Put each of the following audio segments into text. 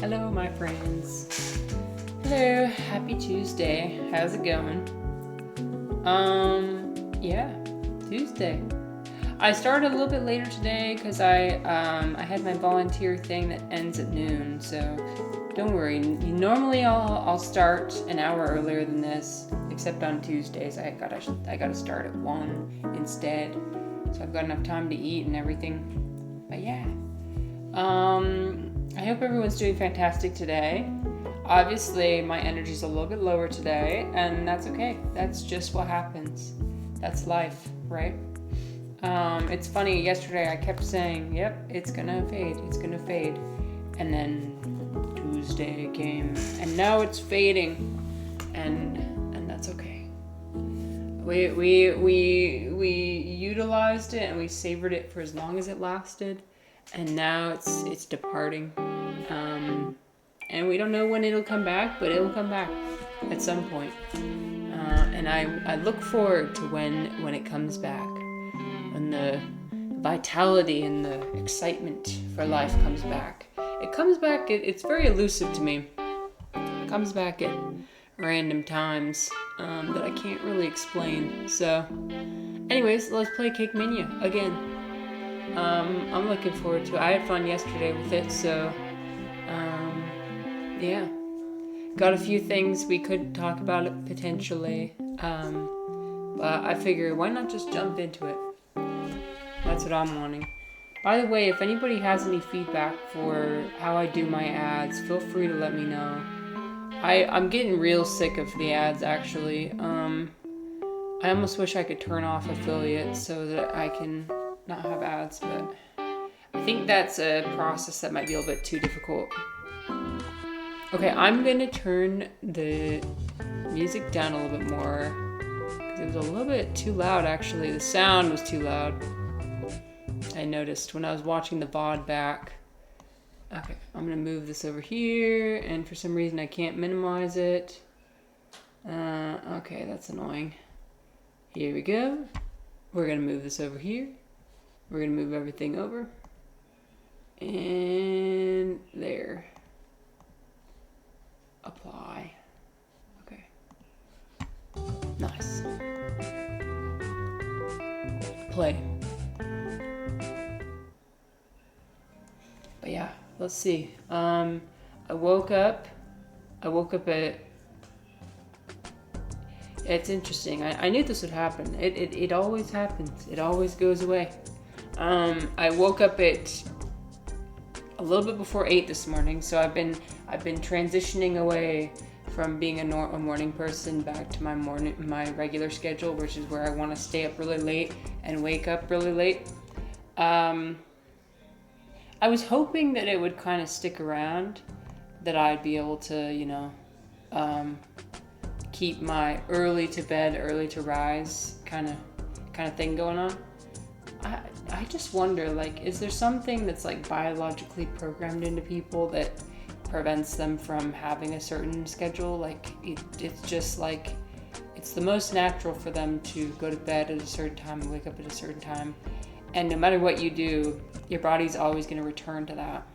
Hello, my friends. Hello, happy Tuesday. How's it going? Yeah, Tuesday. I started a little bit later today because I had my volunteer thing that ends at noon. So don't worry. Normally I'll start an hour earlier than this, except on Tuesdays I gotta start at 1 instead. So I've got enough time to eat and everything. But yeah. I hope everyone's doing fantastic today. Obviously, my energy's a little bit lower today, and that's okay. That's just what happens. That's life, right? It's funny, yesterday I kept saying, yep, it's gonna fade. And then Tuesday came, and now it's fading, and that's okay. We utilized it, and we savored it for as long as it lasted. And now it's departing, and we don't know when it'll come back, but it'll come back at some point. And I look forward to when it comes back, when the vitality and the excitement for life comes back. It comes back. It's very elusive to me. It comes back at random times that I can't really explain. So, anyways, let's play Cake Mania again. I'm looking forward to it. I had fun yesterday with it, so yeah. Got a few things we could talk about it potentially, but I figure why not just jump into it? That's what I'm wanting. By the way, if anybody has any feedback for how I do my ads, feel free to let me know. I'm getting real sick of the ads, actually. I almost wish I could turn off affiliates so that I can not have ads, but I think that's a process that might be a little bit too difficult. Okay, I'm gonna turn the music down a little bit more because it was a little bit too loud, actually. The sound was too loud. I noticed when I was watching the VOD back. Okay, I'm gonna move this over here, and for some reason I can't minimize it. Okay, that's annoying. Here we go. We're gonna move this over here. We're going to move everything over. And there. Apply. Okay. Nice. Play. But yeah, let's see. I woke up at... It's interesting. I knew this would happen. It always happens. It always goes away. I woke up at a little bit before 8 this morning, so I've been transitioning away from being a morning person back to my regular schedule, which is where I want to stay up really late and wake up really late. I was hoping that it would kind of stick around, that I'd be able to, keep my early to bed, early to rise kind of thing going on. I just wonder, is there something that's biologically programmed into people that prevents them from having a certain schedule? It's just it's the most natural for them to go to bed at a certain time and wake up at a certain time. And no matter what you do, your body's always going to return to that.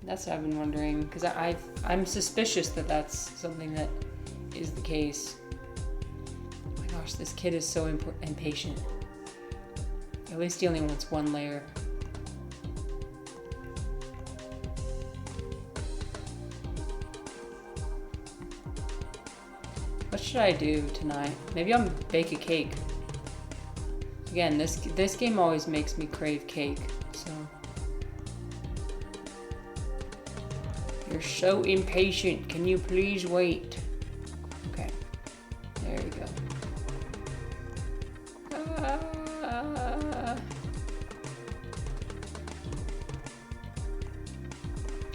That's what I've been wondering, because I'm suspicious that that's something that is the case. Oh my gosh, this kid is so impatient. At least he only wants one layer. What should I do tonight? Maybe I'll bake a cake. Again, this game always makes me crave cake, so. You're so impatient. Can you please wait? Okay. There we go.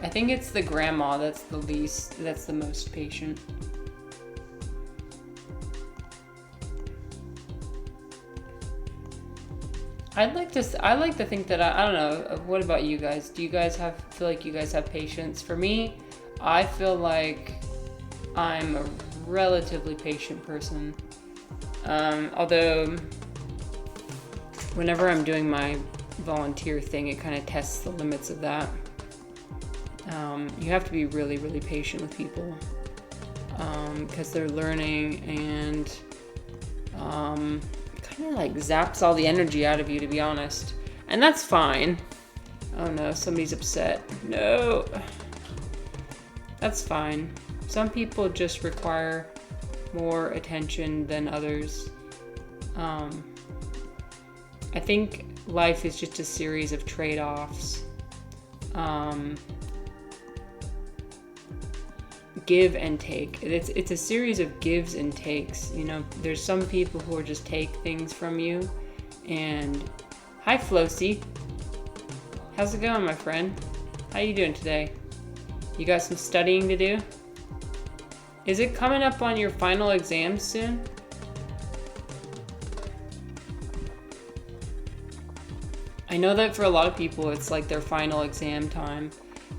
I think it's the grandma that's the most patient. I like to think that I don't know. What about you guys? Do you guys feel like you guys have patience? For me, I feel like I'm a relatively patient person. Although whenever I'm doing my volunteer thing, it kind of tests the limits of that. You have to be really, really patient with people because they're learning, and kind of like zaps all the energy out of you, to be honest. And that's fine. Oh no, somebody's upset. No. That's fine. Some people just require more attention than others. I think life is just a series of trade-offs. Give and take. It's a series of gives and takes. You know, there's some people who are just take things from you. And hi, Flocy. How's it going, my friend? How you doing today? You got some studying to do? Is it coming up on your final exams soon? I know that for a lot of people, it's like their final exam time,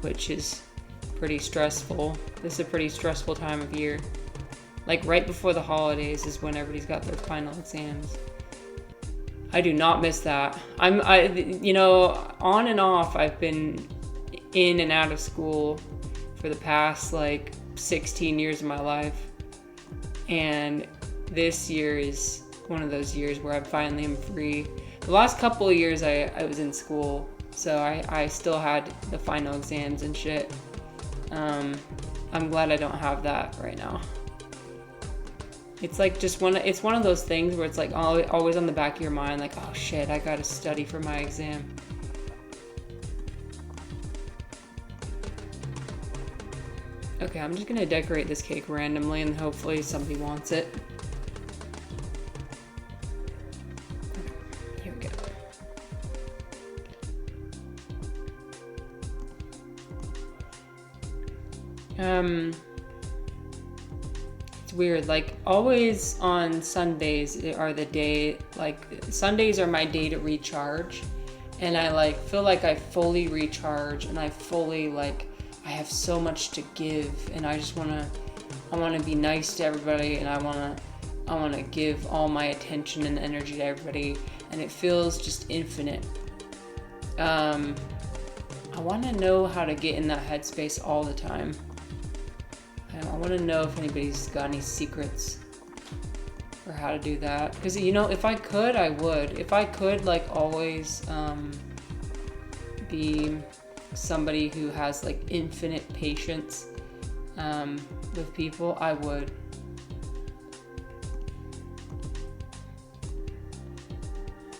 which is pretty stressful. This is a pretty stressful time of year. Like right before the holidays is when everybody's got their final exams. I do not miss that. You know, on and off, I've been in and out of school for the past like 16 years of my life. And this year is one of those years where I finally am free. The last couple of years I was in school, so I still had the final exams and shit. I'm glad I don't have that right now. It's like it's one of those things where it's like always on the back of your mind, like, oh shit, I gotta study for my exam. Okay, I'm just gonna decorate this cake randomly and hopefully somebody wants it. Here we go. It's weird, like always on Sundays are the day, like Sundays are my day to recharge, and I like feel like I fully recharge and I fully like I have so much to give, and I want to be nice to everybody, and I want to give all my attention and energy to everybody, and it feels just infinite. I want to know how to get in that headspace all the time. I want to know if anybody's got any secrets for how to do that, because you know, if I could, I would. If I could like always be somebody who has like infinite patience with people, I would.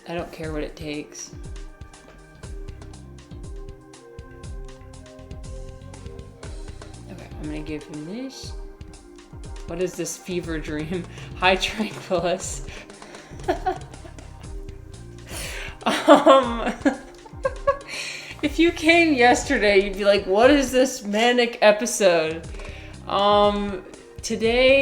I don't care what it takes. Okay, I'm gonna give him this. What is this fever dream? Hi, Tranquillus. If you came yesterday, you'd be like, what is this manic episode? Today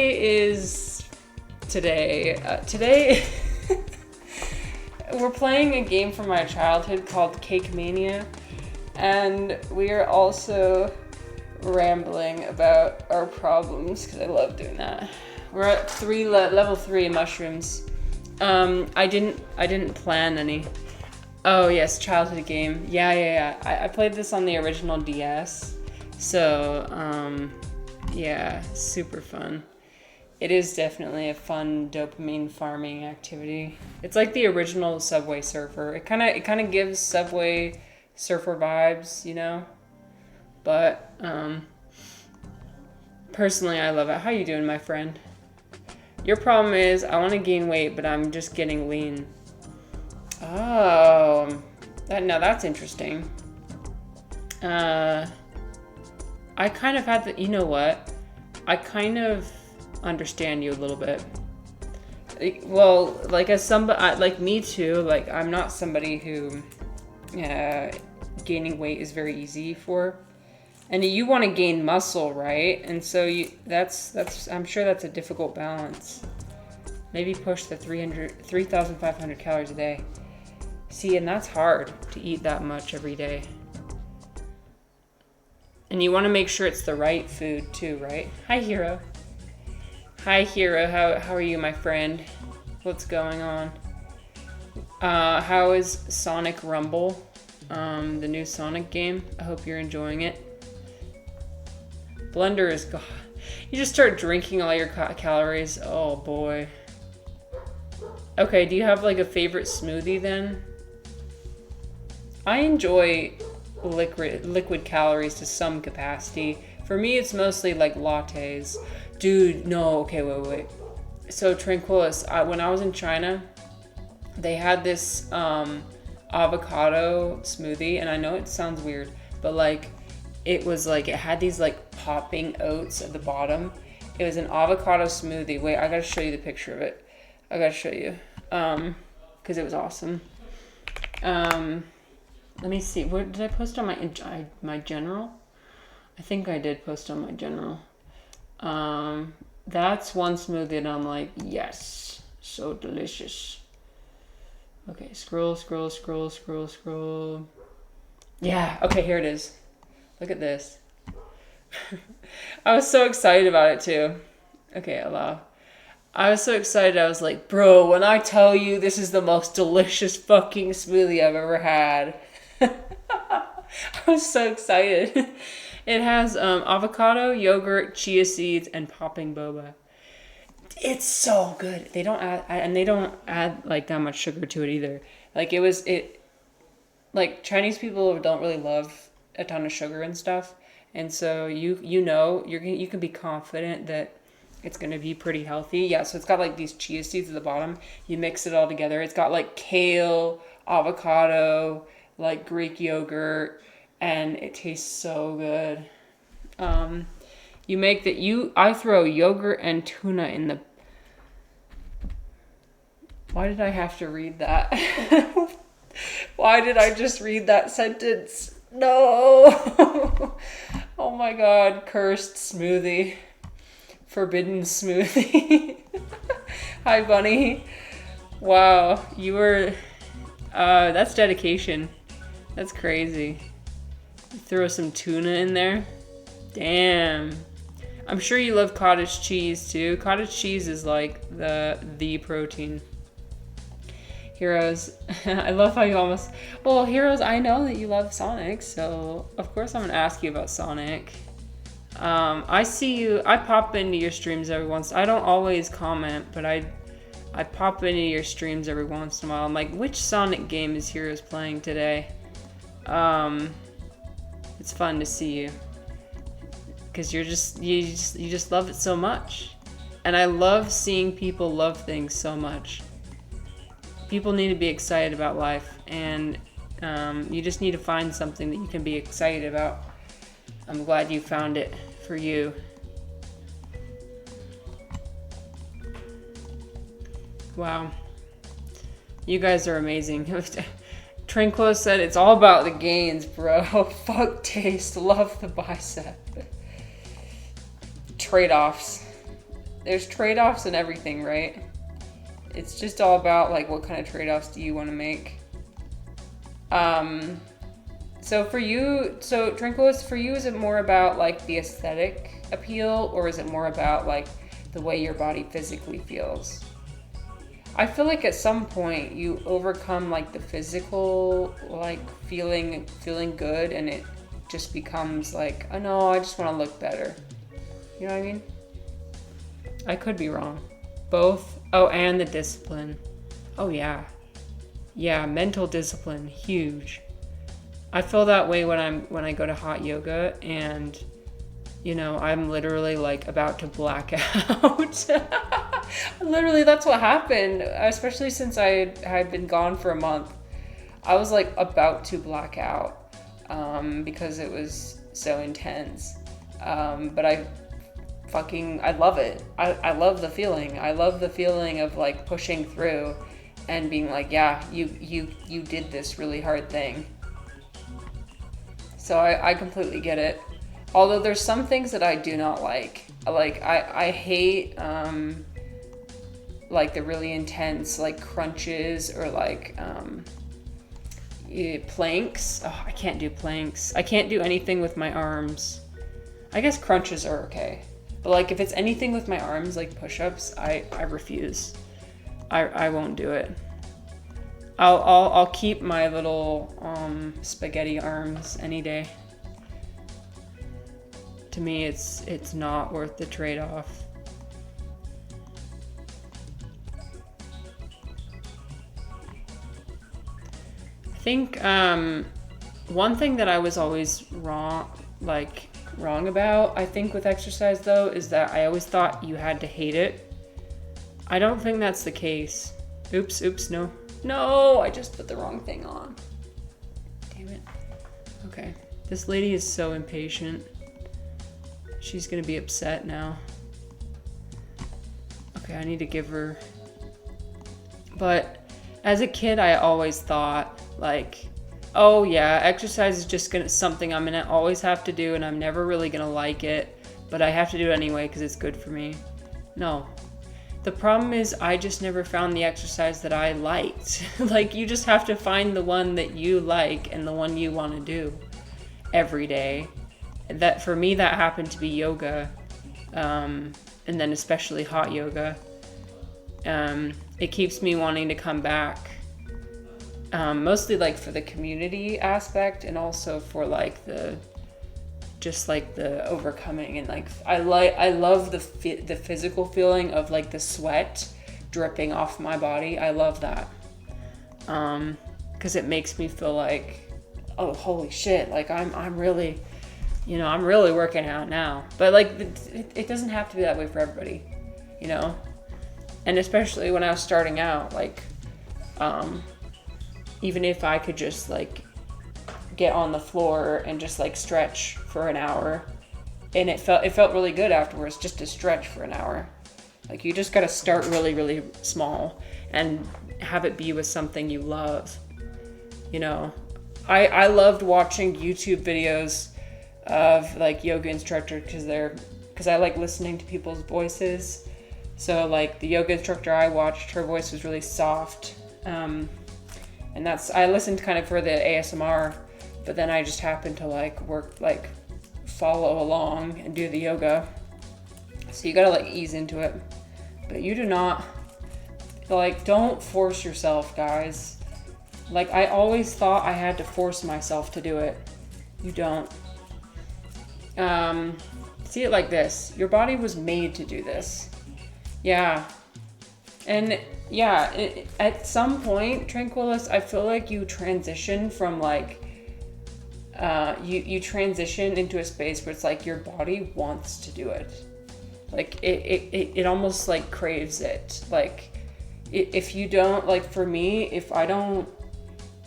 we're playing a game from my childhood called Cake Mania, and we are also rambling about our problems because I love doing that. We're at level 3 mushrooms. I didn't plan any. Oh yes, childhood game. Yeah. I played this on the original DS. So, yeah, super fun. It is definitely a fun dopamine farming activity. It's like the original Subway Surfer. It kind of gives Subway Surfer vibes, you know? But, personally, I love it. How you doing, my friend? Your problem is I want to gain weight, but I'm just getting lean. Oh, now that's interesting. I kind of had you know what? I kind of understand you a little bit. Well, like as somebody, like me too, like I'm not somebody who gaining weight is very easy for. And you want to gain muscle, right? And so that's I'm sure that's a difficult balance. Maybe push the 3,500 calories a day. See, and that's hard to eat that much every day. And you want to make sure it's the right food too, right? Hi, Hero. Hi, Hero. How are you, my friend? What's going on? How is Sonic Rumble? The new Sonic game? I hope you're enjoying it. Blender is gone. You just start drinking all your calories. Oh boy. Okay, do you have like a favorite smoothie then? I enjoy liquid calories to some capacity. For me, it's mostly like lattes. Dude, no, okay, wait. So Tranquilis, when I was in China, they had this avocado smoothie, and I know it sounds weird, but like it was like it had these like popping oats at the bottom. It was an avocado smoothie. Wait, I gotta show you the picture of it. I gotta show you, because it was awesome. Let me see. What did I post on my general? I think I did post on my general. That's one smoothie, and I'm like, yes, so delicious. Okay, scroll. Yeah, okay, here it is. Look at this. I was so excited about it too. Okay, allow. I was so excited. I was like, bro, when I tell you this is the most delicious fucking smoothie I've ever had. I was so excited. It has avocado, yogurt, chia seeds, and popping boba. It's so good. They don't add like that much sugar to it either. Like like Chinese people don't really love a ton of sugar and stuff, and so you can be confident that it's gonna be pretty healthy. Yeah, so it's got like these chia seeds at the bottom. You mix it all together. It's got like kale, avocado, like Greek yogurt, and it tastes so good. I throw yogurt and tuna in the... Why did I have to read that? Why did I just read that sentence? No! Oh my god, cursed smoothie. Forbidden smoothie. Hi, Bunny. Wow, you were... that's dedication. That's crazy. Throw some tuna in there. Damn. I'm sure you love cottage cheese too. Cottage cheese is like the protein. Heroes. I love how you almost... Well, Heroes, I know that you love Sonic, so of course I'm going to ask you about Sonic. I see you... I pop into your streams every once... I don't always comment, but I pop into your streams every once in a while. I'm like, which Sonic game is Heroes playing today? It's fun to see you. Because you just love it so much. And I love seeing people love things so much. People need to be excited about life, and you just need to find something that you can be excited about. I'm glad you found it for you. Wow. You guys are amazing. Tranquilo said it's all about the gains, bro. Fuck taste. Love the bicep. Trade-offs. There's trade-offs in everything, right? It's just all about like what kind of trade-offs do you want to make. So for you, Tranquilis, for you, is it more about like the aesthetic appeal, or is it more about like the way your body physically feels? I feel like at some point you overcome like the physical like feeling good, and it just becomes like, oh no, I just want to look better. You know what I mean? I could be wrong. Both. Oh, and the discipline. Oh yeah. Yeah, mental discipline, huge. I feel that way when I go to hot yoga, and you know, I'm literally like about to black out. Literally, that's what happened, especially since I had been gone for a month. I was like about to black out because it was so intense. But I love it. I love the feeling. I love the feeling of like pushing through and being like, yeah, you did this really hard thing. So I completely get it. Although there's some things that I do not like. Like I hate like the really intense like crunches or like planks. Oh, I can't do planks. I can't do anything with my arms. I guess crunches are okay. But like if it's anything with my arms, like push-ups, I refuse. I won't do it. I'll keep my little spaghetti arms any day. to me, it's not worth the trade-off. I think one thing that I was always wrong about, I think, with exercise though, is that I always thought you had to hate it. I don't think that's the case. Oops, no. No, I just put the wrong thing on. Damn it. Okay. This lady is so impatient. She's gonna be upset now. Okay, I need to give her... But as a kid, I always thought, like, oh yeah, exercise is just something I'm gonna always have to do, and I'm never really gonna like it, but I have to do it anyway because it's good for me. No. The problem is I just never found the exercise that I liked. Like, you just have to find the one that you like and the one you want to do every day. That, for me, that happened to be yoga, and then especially hot yoga. It keeps me wanting to come back. Mostly like for the community aspect, and also for like the overcoming, and like I love the physical feeling of like the sweat dripping off my body. I love that, because it makes me feel like, oh holy shit, like I'm really, I'm really working out now. But like it doesn't have to be that way for everybody, and especially when I was starting out, like even if I could just like get on the floor and just like stretch for an hour, and it felt really good afterwards just to stretch for an hour. Like, you just got to start really, really small and have it be with something you love. I loved watching YouTube videos of like yoga instructors because I like listening to people's voices. So like the yoga instructor I watched, her voice was really soft. And I listened kind of for the ASMR, but then I just happened to follow along and do the yoga. So you gotta like ease into it, but you do not, don't force yourself, guys. Like, I always thought I had to force myself to do it. You don't. See it like this. Your body was made to do this. Yeah. And yeah, at some point, Tranquillus, I feel like you transition from you transition into a space where it's like your body wants to do it. Like it almost like craves it. Like if you don't, like for me, if I don't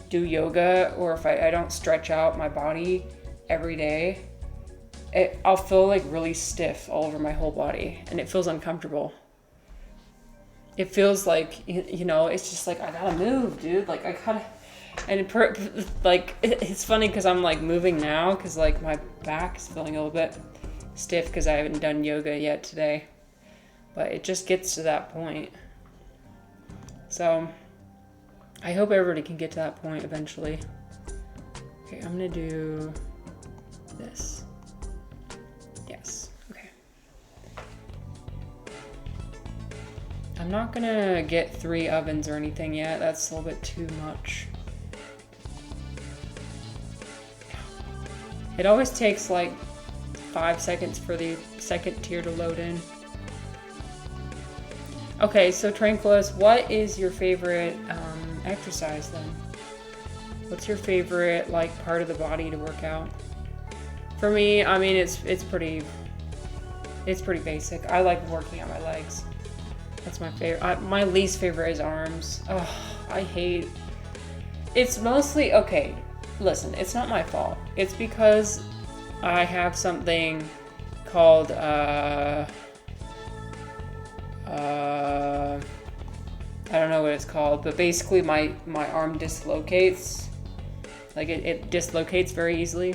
do yoga, or if I don't stretch out my body every day, I'll feel like really stiff all over my whole body, and it feels uncomfortable. It feels like, it's just like, I gotta move, dude. Like, I gotta, and it's funny because I'm like moving now because like my back is feeling a little bit stiff because I haven't done yoga yet today. But it just gets to that point. So I hope everybody can get to that point eventually. Okay, I'm gonna do this. Yes, okay. I'm not gonna get 3 ovens or anything yet. That's a little bit too much. It always takes like 5 seconds for the second tier to load in. Okay, so Tranquillus, what is your favorite exercise then? What's your favorite part of the body to work out? For me, I mean, it's pretty basic. I like working out my legs. That's my favorite. My least favorite is arms. Oh, I hate. It's mostly, okay, listen, it's not my fault. It's because I have something called I don't know what it's called, but basically my arm dislocates. Like it dislocates very easily.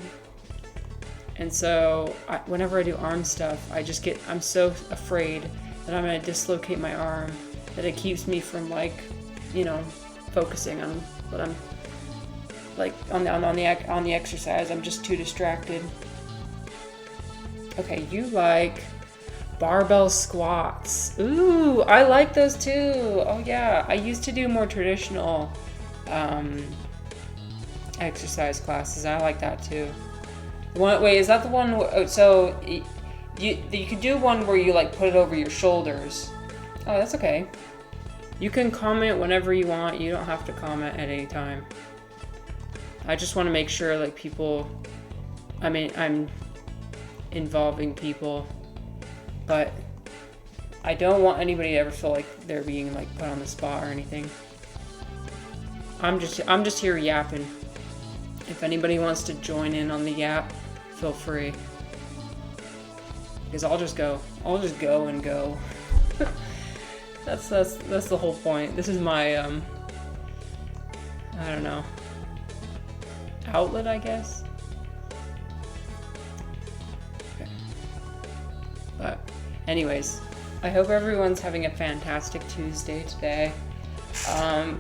And so whenever I do arm stuff, I'm so afraid that I'm gonna dislocate my arm that it keeps me from focusing on what I'm on the exercise. I'm just too distracted. Okay, you like barbell squats. Ooh, I like those too. Oh yeah, I used to do more traditional exercise classes. I like that too. Wait, is that the one? So you could do one where you like put it over your shoulders. Oh, that's okay. You can comment whenever you want. You don't have to comment at any time. I just want to make sure like people. I mean, I'm involving people, but I don't want anybody to ever feel like they're being like put on the spot or anything. I'm just here yapping. If anybody wants to join in on the yap, feel free. Because I'll just go and go. That's the whole point. This is my I don't know, outlet, I guess. Okay. But anyways, I hope everyone's having a fantastic Tuesday today.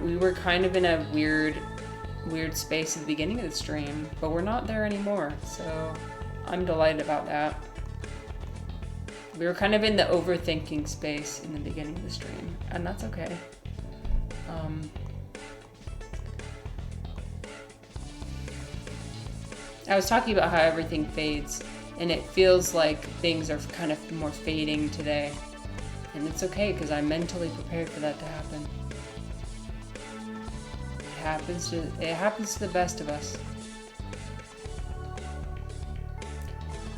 We were kind of in a weird space at the beginning of the stream, but we're not there anymore, so I'm delighted about that. We were kind of in the overthinking space in the beginning of the stream, and that's okay. I was talking about how everything fades, and it feels like things are kind of more fading today. And it's okay, because I'm mentally prepared for that to happen. It happens to the best of us.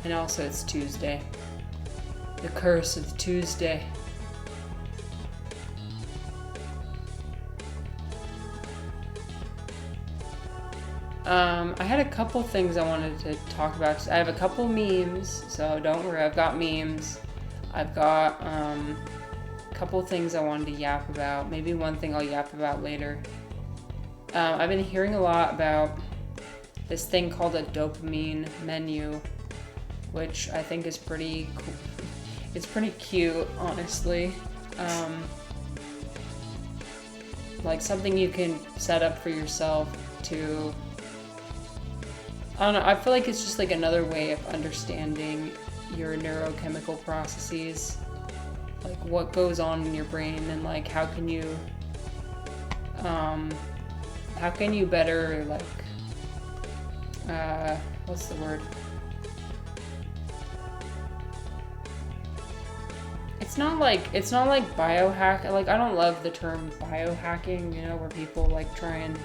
And also it's Tuesday. The curse of Tuesday. I had a couple things I wanted to talk about. I have a couple memes, so don't worry, I've got memes. I've got a couple things I wanted to yap about. Maybe one thing I'll yap about later. I've been hearing a lot about this thing called a dopamine menu, which I think is pretty cool. It's pretty cute, honestly. Like something you can set up for yourself to, I don't know, I feel like it's just like another way of understanding your neurochemical processes, like what goes on in your brain, and like how can you better, like, what's the word? It's not like biohack. Like, I don't love the term biohacking, you know, where people like try and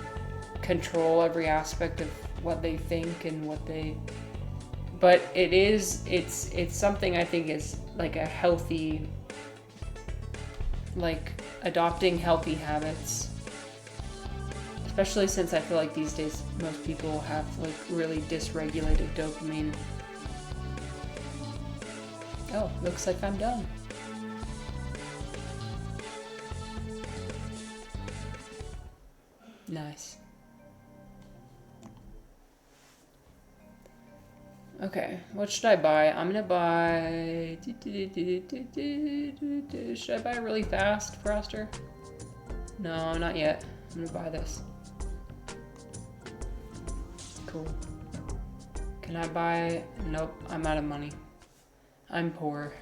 control every aspect of what they think and what they, but it's something I think is like a healthy, like adopting healthy habits. Especially since I feel like these days most people have like really dysregulated dopamine. Oh, looks like I'm done. Nice. Okay, what should I buy? I'm gonna buy... Should I buy really fast, Froster? No, not yet. I'm gonna buy this. Cool. Can I buy... Nope, I'm out of money. I'm poor.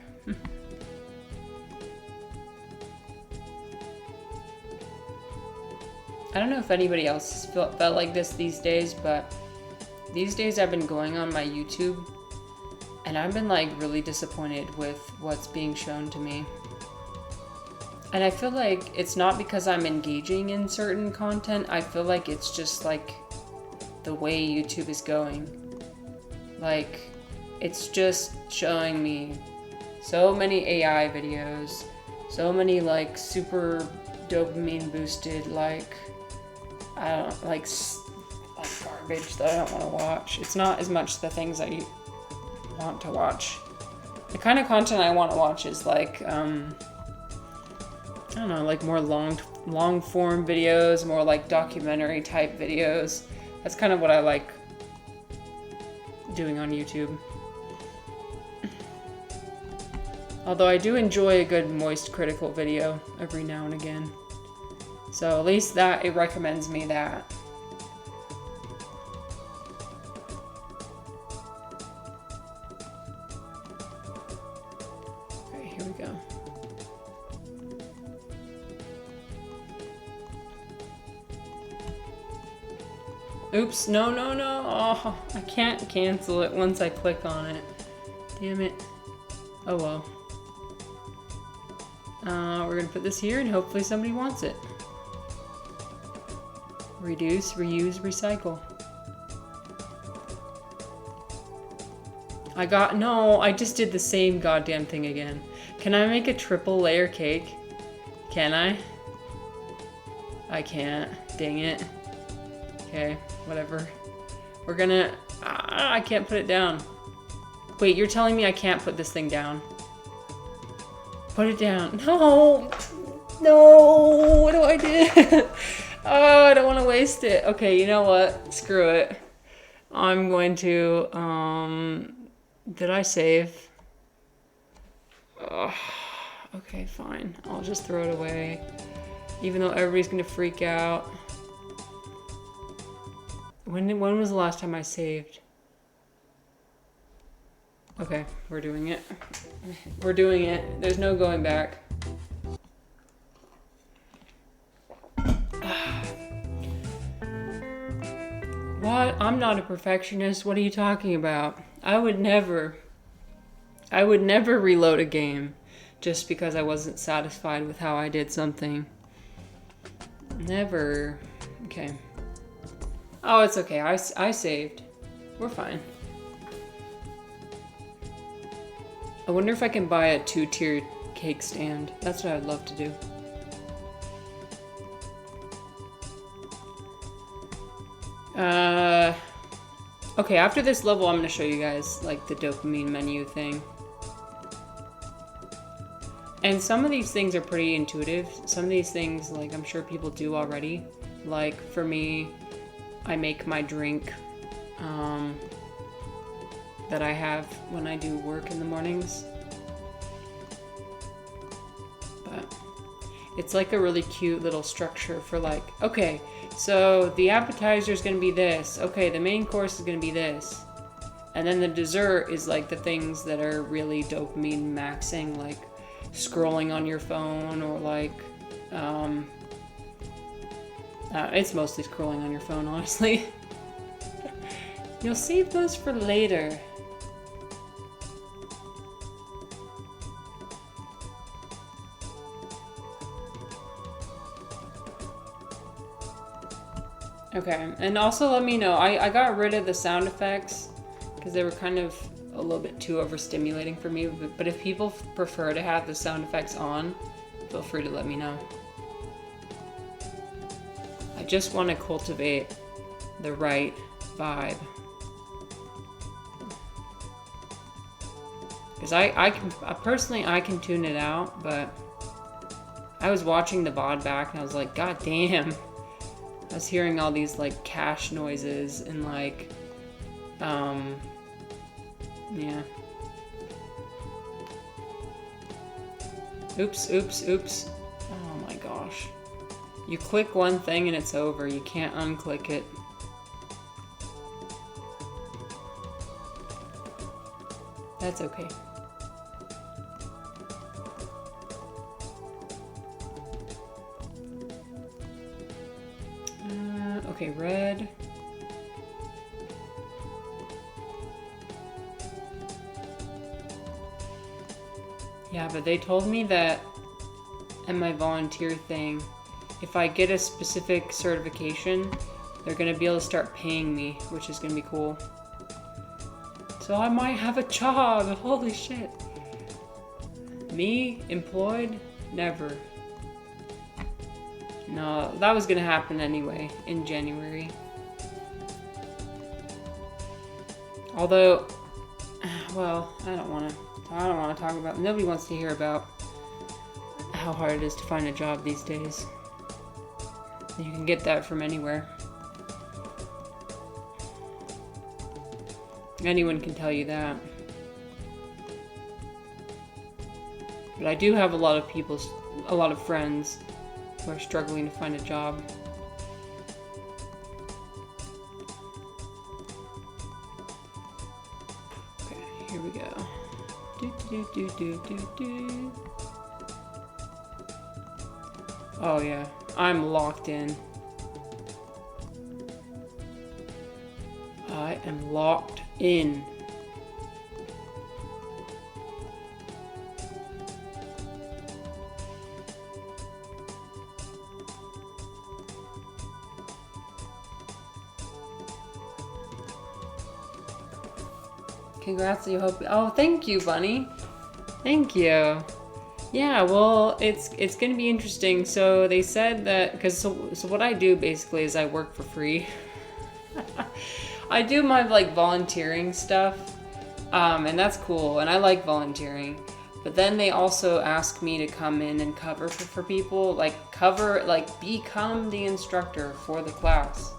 I don't know if anybody else felt like this these days, but these days I've been going on my YouTube and I've been like really disappointed with what's being shown to me. And I feel like it's not because I'm engaging in certain content. I feel like it's just like the way YouTube is going. Like, it's just showing me so many AI videos, so many like super dopamine boosted, like, I don't like garbage that I don't want to watch. It's not as much the things I want to watch. The kind of content I want to watch is like, I don't know, like more long form videos, more like documentary type videos. That's kind of what I like doing on YouTube. Although I do enjoy a good moist critical video every now and again. So at least that, it recommends me that. Okay, here we go. Oops, no, no, no. Oh, I can't cancel it once I click on it. Damn it. Oh well. We're gonna put this here and hopefully somebody wants it. Reduce, reuse, recycle. No, I just did the same goddamn thing again. Can I make a triple layer cake? Can I? I can't. Dang it. Okay, whatever. We're gonna... I can't put it down. Wait, you're telling me I can't put this thing down? Put it down. No! No! What do I do? Oh, I don't want to waste it. Okay, you know what? Screw it. I'm going to... Did I save? Oh, okay, fine. I'll just throw it away. Even though everybody's gonna freak out. When was the last time I saved? Okay, we're doing it. We're doing it. There's no going back. What? I'm not a perfectionist. What are you talking about? I would never reload a game just because I wasn't satisfied with how I did something. Never. Okay. Oh, it's okay. I saved. We're fine. I wonder if I can buy a 2-tiered cake stand. That's what I'd love to do. Okay, after this level, I'm gonna show you guys, like, the dopamine menu thing. And some of these things are pretty intuitive. Some of these things, like, I'm sure people do already. Like, for me, I make my drink, that I have when I do work in the mornings. But it's like a really cute little structure for, like, okay, so the appetizer is going to be this. Okay, the main course is going to be this. And then the dessert is like the things that are really dopamine maxing, like scrolling on your phone or like, it's mostly scrolling on your phone, honestly. You'll save those for later. Okay, and also let me know. I got rid of the sound effects because they were kind of a little bit too overstimulating for me. But if people prefer to have the sound effects on, feel free to let me know. I just want to cultivate the right vibe. Because I can tune it out, but I was watching the VOD back and I was like, God damn. I was hearing all these like cache noises and like, yeah. Oops, oops, oops. Oh my gosh. You click one thing and it's over. You can't unclick it. That's okay. Okay, red. Yeah, but they told me that in my volunteer thing, if I get a specific certification, they're gonna be able to start paying me, which is gonna be cool. So I might have a job, holy shit. Me, employed? Never. No, that was gonna happen anyway, in January. Although, well, I don't wanna talk about, nobody wants to hear about how hard it is to find a job these days. You can get that from anywhere. Anyone can tell you that. But I do have a lot of friends who are struggling to find a job. Okay, here we go. Oh yeah, I'm locked in. am locked in. Congrats, you hope. Oh, thank you, Bunny. Thank you. Yeah, well, it's gonna be interesting. So they said that so what I do basically is I work for free. I do my like volunteering stuff, and that's cool, and I like volunteering. But then they also ask me to come in and cover for people, become the instructor for the class.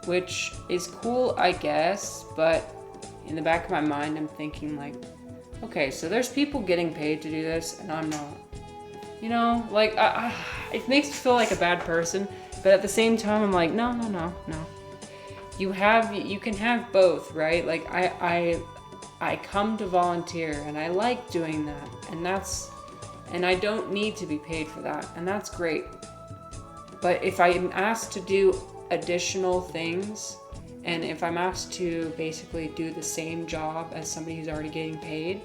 Which is cool, I guess, but in the back of my mind, I'm thinking like, okay, so there's people getting paid to do this, and I'm not. You know, like, it makes me feel like a bad person, but at the same time, I'm like, no. You can have both, right? Like, I come to volunteer, and I like doing that, and I don't need to be paid for that, and that's great. But if I'm asked to do additional things, and if I'm asked to basically do the same job as somebody who's already getting paid,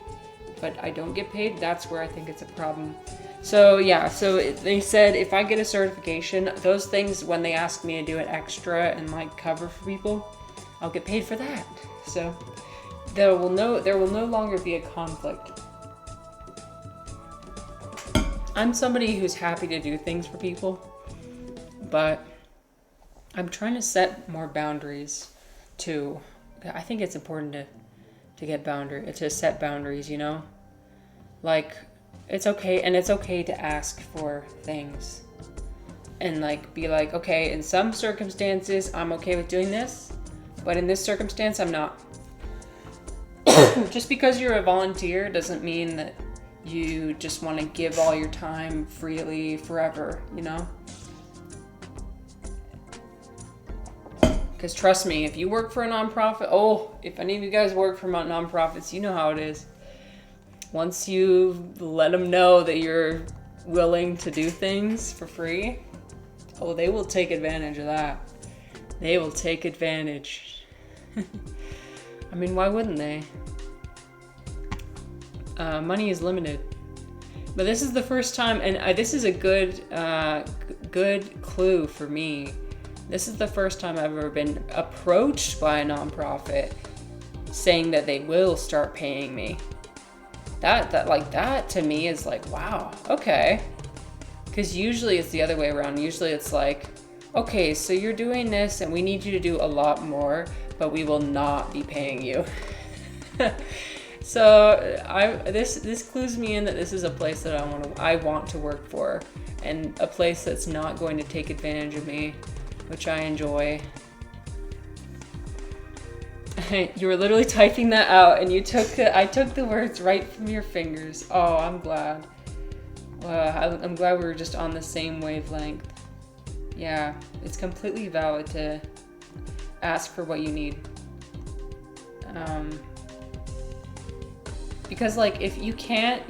but I don't get paid, that's where I think it's a problem. So yeah, they said if I get a certification, those things, when they ask me to do an extra and like cover for people, I'll get paid for that. So there will no longer be a conflict. I'm somebody who's happy to do things for people, but I'm trying to set more boundaries too. I think it's important to set boundaries, you know? Like, it's okay to ask for things. And like, be like, okay, in some circumstances, I'm okay with doing this, but in this circumstance, I'm not. Just because you're a volunteer doesn't mean that you just want to give all your time freely forever, you know? Because trust me, if you work for a nonprofit, if any of you guys work for nonprofits, you know how it is. Once you let them know that you're willing to do things for free, they will take advantage of that. They will take advantage. I mean, why wouldn't they? Money is limited. But this is the first time, and this is a good clue for me. This is the first time I've ever been approached by a nonprofit saying that they will start paying me. That to me is like, wow, okay. Because usually it's the other way around. Usually it's like, okay, so you're doing this and we need you to do a lot more, but we will not be paying you. So this clues me in that this is a place that I want to work for, and a place that's not going to take advantage of me, which I enjoy. You were literally typing that out, and I took the words right from your fingers. Oh, I'm glad. I'm glad we were just on the same wavelength. Yeah, it's completely valid to ask for what you need. Because like, if you can't,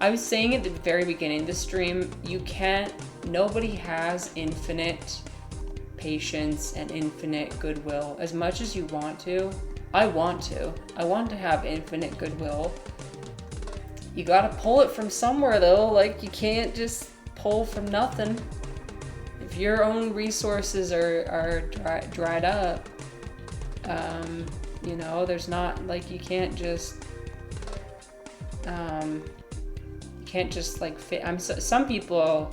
I was saying at the very beginning of the stream, nobody has infinite patience and infinite goodwill. As much as you want to, I want to have infinite goodwill. You gotta pull it from somewhere though. Like, you can't just pull from nothing. If your own resources are dried up, there's not, like, you can't just like fit. Some people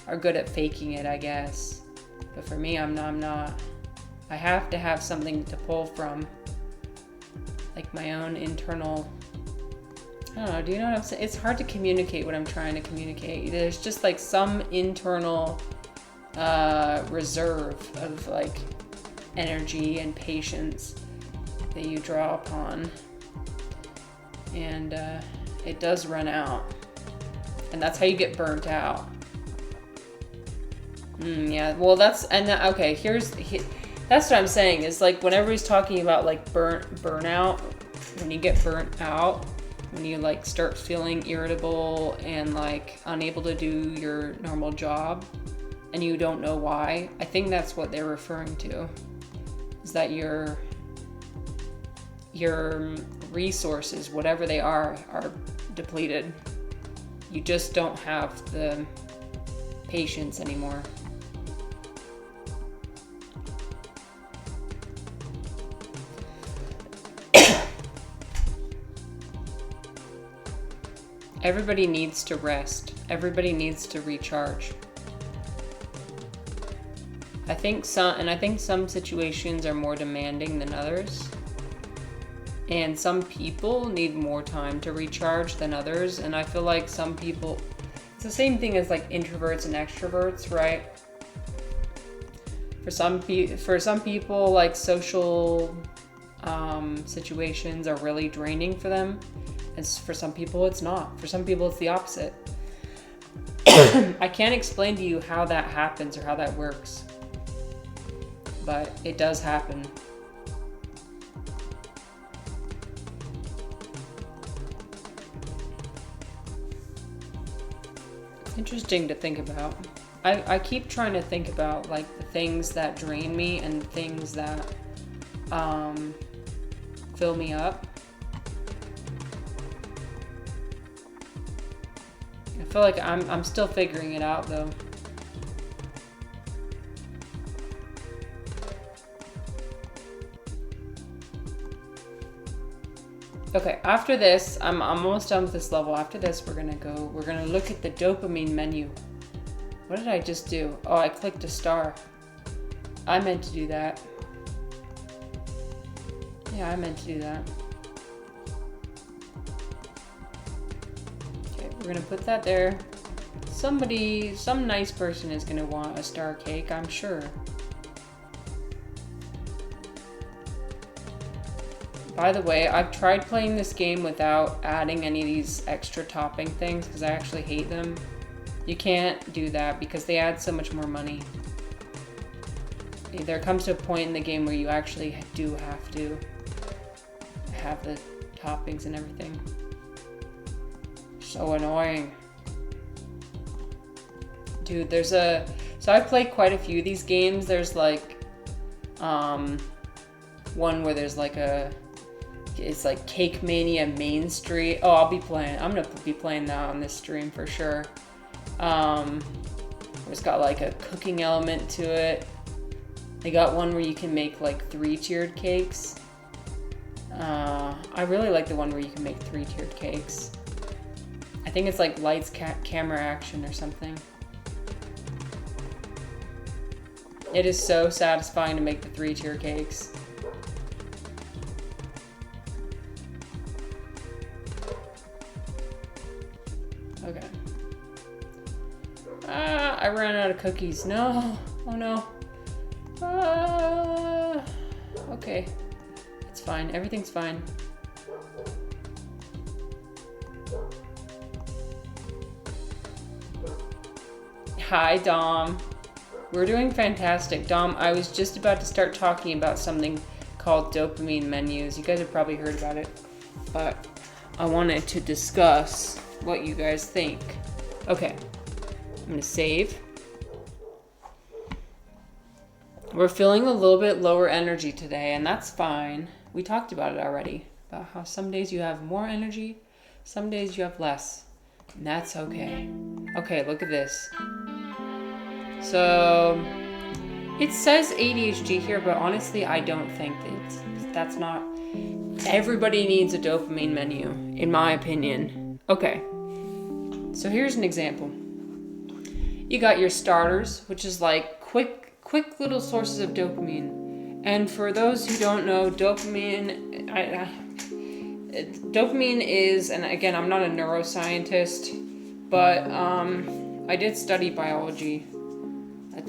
are good at faking it, I guess. But for me, I'm not. I have to have something to pull from. Like my own internal, I don't know, do you know what I'm saying? It's hard to communicate what I'm trying to communicate. There's just like some internal reserve of like energy and patience that you draw upon. And it does run out. And that's how you get burnt out. Yeah, well, that's what I'm saying, is like, whenever he's talking about like burnout, when you get burnt out, when you like start feeling irritable and like unable to do your normal job and you don't know why, I think that's what they're referring to. is that your resources, whatever they are depleted. You just don't have the patience anymore. Everybody needs to rest. Everybody needs to recharge. I think some situations are more demanding than others. And some people need more time to recharge than others. And I feel like some people, it's the same thing as like introverts and extroverts, right? For some people, like social situations are really draining for them. And for some people, it's not. For some people, it's the opposite. I can't explain to you how that happens or how that works. But it does happen. Interesting to think about. I keep trying to think about like the things that drain me and things that fill me up. I feel like I'm still figuring it out though. Okay, after this, I'm almost done with this level. After this, we're gonna look at the dopamine menu. What did I just do? Oh, I clicked a star. I meant to do that. Yeah, I meant to do that. Okay, we're gonna put that there. Some nice person is gonna want a star cake, I'm sure. By the way, I've tried playing this game without adding any of these extra topping things because I actually hate them. You can't do that because they add so much more money. There comes to a point in the game where you actually do have to have the toppings and everything. So annoying. Dude, so I've played quite a few of these games. There's like, one where there's like it's like Cake Mania Main Street. Oh, I'm gonna be playing that on this stream for sure. It's got like a cooking element to it. They got one where you can make like 3-tiered cakes. I really like the one where you can make 3-tiered cakes. I think it's like lights, camera, action or something. It is so satisfying to make the 3-tier cakes. Okay. I ran out of cookies. No. Oh no. Okay. It's fine. Everything's fine. Hi, Dom. We're doing fantastic. Dom, I was just about to start talking about something called dopamine menus. You guys have probably heard about it, but I wanted to discuss what you guys think. Okay, I'm gonna save. We're feeling a little bit lower energy today, and that's fine. We talked about it already, about how some days you have more energy, some days you have less, and that's okay. Okay, look at this. So, it says ADHD here, but honestly, I don't think that's not... Everybody needs a dopamine menu, in my opinion. Okay, so here's an example. You got your starters, which is like quick little sources of dopamine. And for those who don't know, dopamine is, and again, I'm not a neuroscientist, but I did study biology.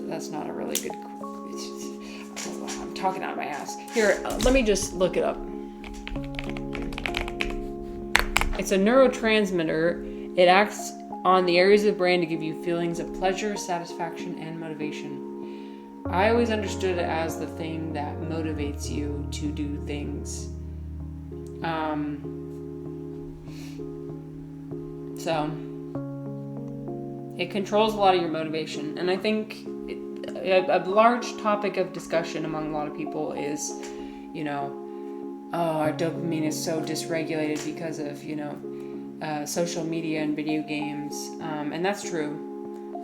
That's not a really good... I'm talking out of my ass. Here, let me just look it up. It's a neurotransmitter. It acts on the areas of the brain to give you feelings of pleasure, satisfaction, and motivation. I always understood it as the thing that motivates you to do things. So it controls a lot of your motivation, and I think a large topic of discussion among a lot of people is, you know, oh, our dopamine is so dysregulated because of, you know, social media and video games. And that's true.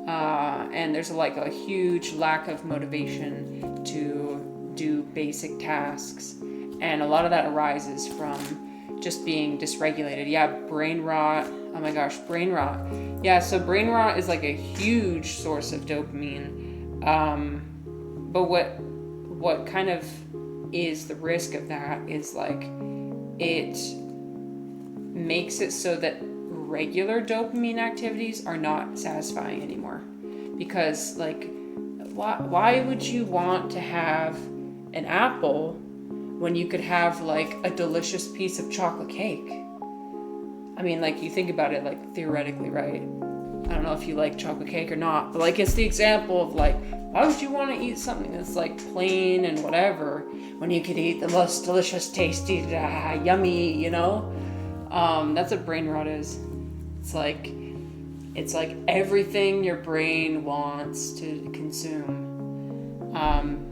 And there's like a huge lack of motivation to do basic tasks. And a lot of that arises from just being dysregulated. Yeah, brain rot. Oh my gosh, brain rot. Yeah, so brain rot is like a huge source of dopamine. But what kind of is the risk of that is like it makes it so that regular dopamine activities are not satisfying anymore. Because like why would you want to have an apple when you could have like a delicious piece of chocolate cake? I mean, like, you think about it like theoretically, right? I don't know if you like chocolate cake or not, but like it's the example of like, why would you want to eat something that's like plain and whatever when you could eat the most delicious, tasty, yummy, you know? That's what brain rot is. It's like everything your brain wants to consume.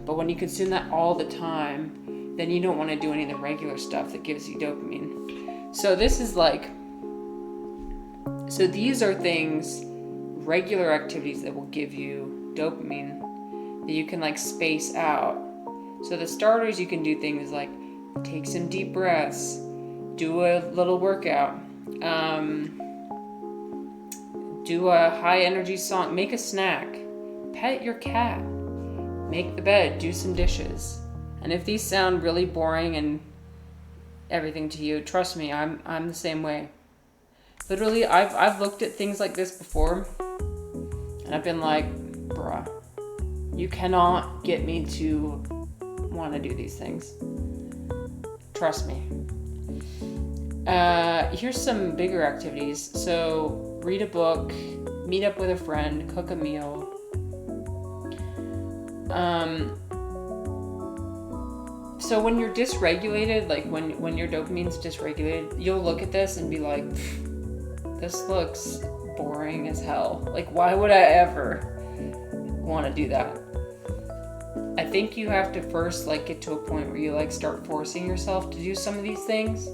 But when you consume that all the time, then you don't want to do any of the regular stuff that gives you dopamine. So this is like, so these are things, regular activities that will give you dopamine that you can like space out. So the starters, you can do things like take some deep breaths, do a little workout, do a high energy song, make a snack, pet your cat, make the bed, do some dishes. And if these sound really boring and everything to you, trust me, I'm the same way. Literally, I've looked at things like this before, and I've been like, bruh, you cannot get me to want to do these things. Trust me. Here's some bigger activities. So read a book, meet up with a friend, cook a meal. So when you're dysregulated, like when your dopamine's dysregulated, you'll look at this and be like, this looks boring as hell. Like, why would I ever want to do that? I think you have to first like get to a point where you like start forcing yourself to do some of these things.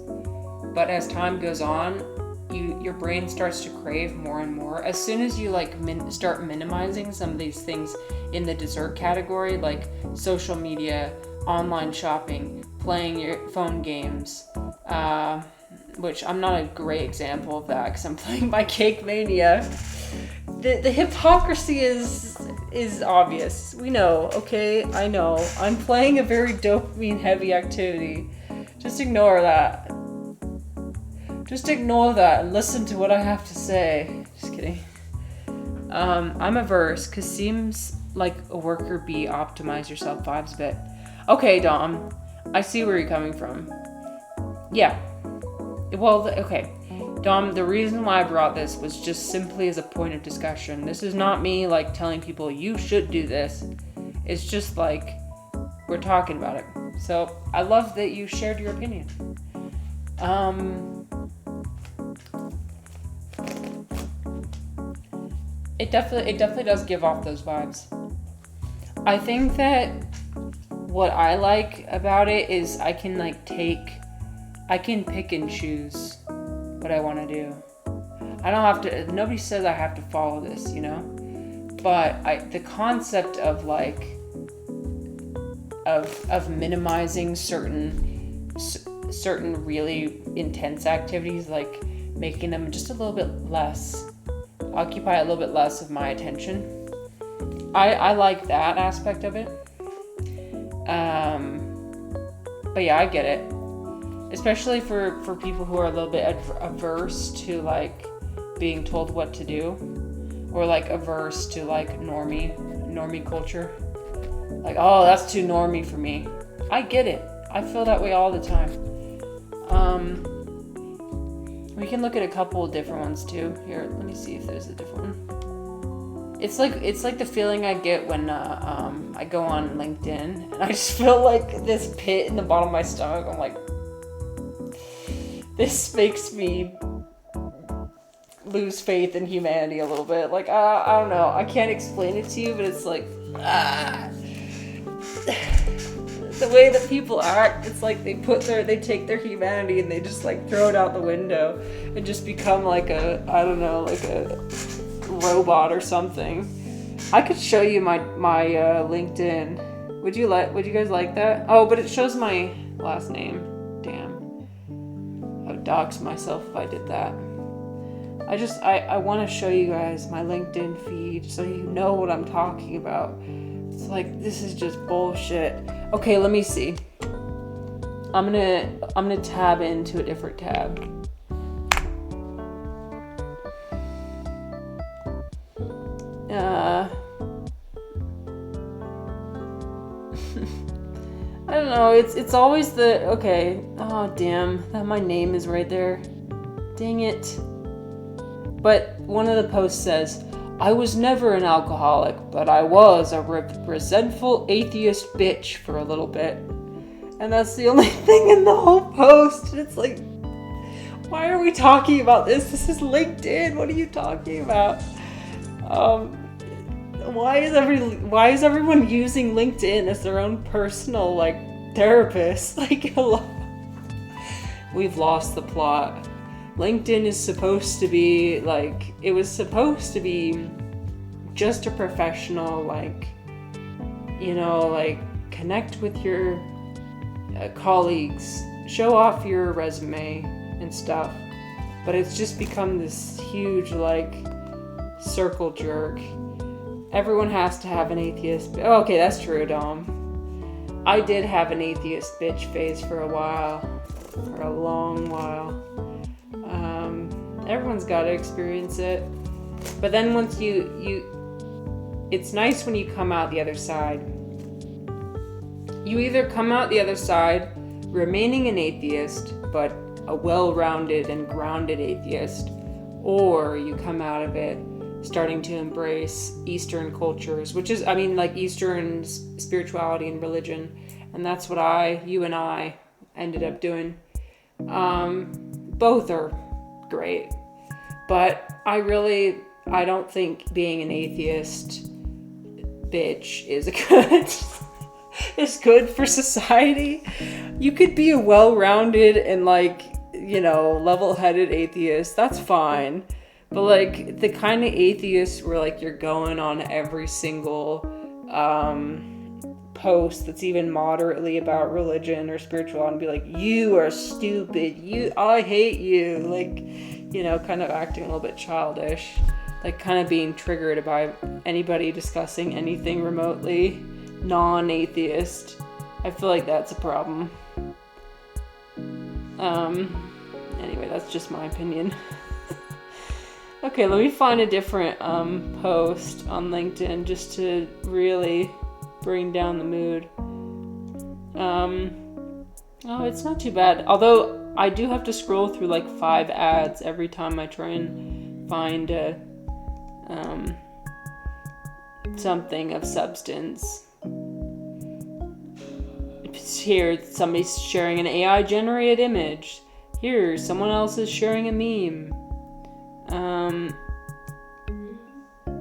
But as time goes on, your brain starts to crave more and more. As soon as you like start minimizing some of these things in the dessert category, like social media, online shopping, playing your phone games, which I'm not a great example of that because I'm playing my cake Mania. The hypocrisy is obvious. We know, okay? I know. I'm playing a very dopamine heavy activity. Just ignore that. Just ignore that and listen to what I have to say. Just kidding. I'm averse because seems like a worker bee optimize yourself vibes a bit. Okay, Dom, I see where you're coming from. Yeah. Well, okay. Dom, the reason why I brought this was just simply as a point of discussion. This is not me like telling people you should do this. It's just like we're talking about it. So I love that you shared your opinion. It definitely does give off those vibes. I think that what I like about it is I can pick and choose what I want to do. I don't have to, nobody says I have to follow this, you know? But the concept of like, of minimizing certain really intense activities, like making them just a little bit less, occupy a little bit less of my attention. I like that aspect of it. But yeah, I get it. Especially for people who are a little bit averse to like being told what to do, or like averse to like normie culture. Like, oh, that's too normie for me. I get it. I feel that way all the time. We can look at a couple of different ones too. Here, let me see if there's a different one. It's like the feeling I get when I go on LinkedIn and I just feel like this pit in the bottom of my stomach. I'm like, this makes me lose faith in humanity a little bit. Like, I don't know. I can't explain it to you, but it's like, The way that people act, it's like they take their humanity and they just like throw it out the window and just become like a robot or something. I could show you my LinkedIn. Would you guys like that? Oh, but it shows my last name. Damn. I would dox myself if I did that. I want to show you guys my LinkedIn feed so you know what I'm talking about. It's like, this is just bullshit. Okay, let me see. I'm gonna tab into a different tab. I don't know, it's always the, okay, oh damn, that my name is right there. Dang it. But one of the posts says, I was never an alcoholic, but I was a resentful atheist bitch for a little bit. And that's the only thing in the whole post. And it's like, why are we talking about this? This is LinkedIn. What are you talking about? Why is everyone using LinkedIn as their own personal like therapist? Like, hello. We've lost the plot. LinkedIn is supposed to be like, it was supposed to be just a professional, like, you know, like connect with your colleagues, show off your resume and stuff. But it's just become this huge like circle jerk. Everyone has to have an atheist. Oh, okay, that's true, Dom. I did have an atheist bitch phase for a while, for a long while. Everyone's got to experience it. But then once it's nice when you come out the other side. You either come out the other side remaining an atheist, but a well-rounded and grounded atheist, or you come out of it starting to embrace Eastern cultures, which is, I mean, like Eastern spirituality and religion. And that's what you and I ended up doing. Both are great. But I don't think being an atheist bitch is good for society. You could be a well-rounded and like, you know, level-headed atheist. That's fine. But like the kind of atheist where like you're going on every single post that's even moderately about religion or spirituality and be like, you are stupid, I hate you, like, you know, kind of acting a little bit childish, like kind of being triggered by anybody discussing anything remotely non-atheist. I feel like that's a problem. Anyway, that's just my opinion. Okay, let me find a different post on LinkedIn just to really bring down the mood. Oh, it's not too bad. Although I do have to scroll through like 5 ads every time I try and find something of substance. Here, somebody's sharing an AI-generated image. Here, someone else is sharing a meme.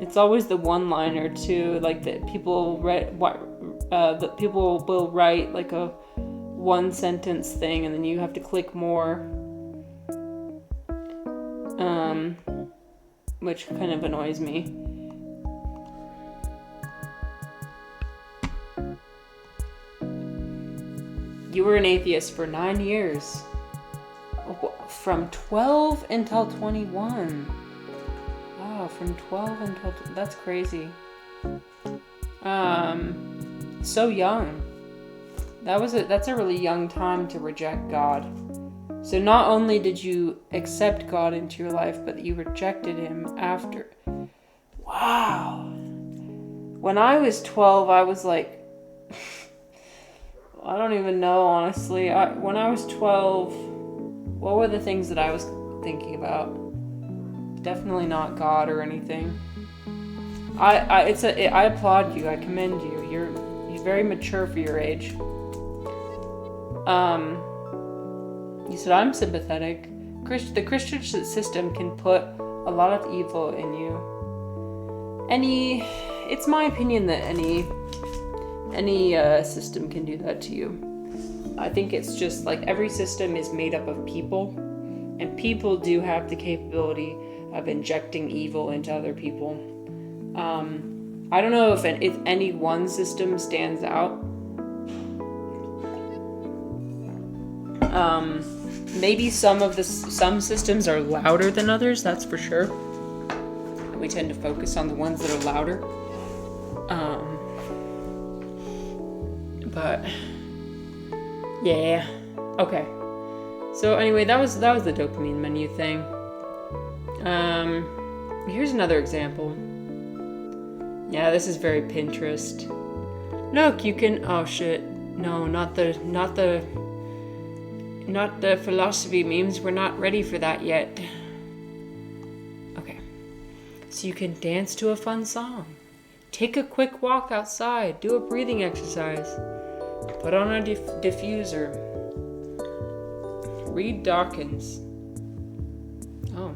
It's always the one-liner too, like that people will write like a one-sentence thing, and then you have to click more, which kind of annoys me. You were an atheist for 9 years. From 12 until 21. Wow, from 12 until... That's crazy. So young. That's a really young time to reject God. So not only did you accept God into your life, but you rejected him after. Wow. When I was 12, I was like... I don't even know, honestly. When I was 12, what were the things that I was thinking about? Definitely not God or anything. I applaud you. I commend you. You're very mature for your age. You said I'm sympathetic. The Christian system can put a lot of evil in you. it's my opinion that any system can do that to you. I think it's just like every system is made up of people, and people do have the capability of injecting evil into other people. I don't know if any one system stands out. Maybe some systems are louder than others, that's for sure. We tend to focus on the ones that are louder. But yeah. Okay. So anyway, that was the dopamine menu thing. Here's another example. Yeah, this is very Pinterest. Look, you can. Oh shit! No, not the philosophy memes. We're not ready for that yet. Okay. So you can dance to a fun song, take a quick walk outside, do a breathing exercise, put on a diffuser, read Dawkins. Oh.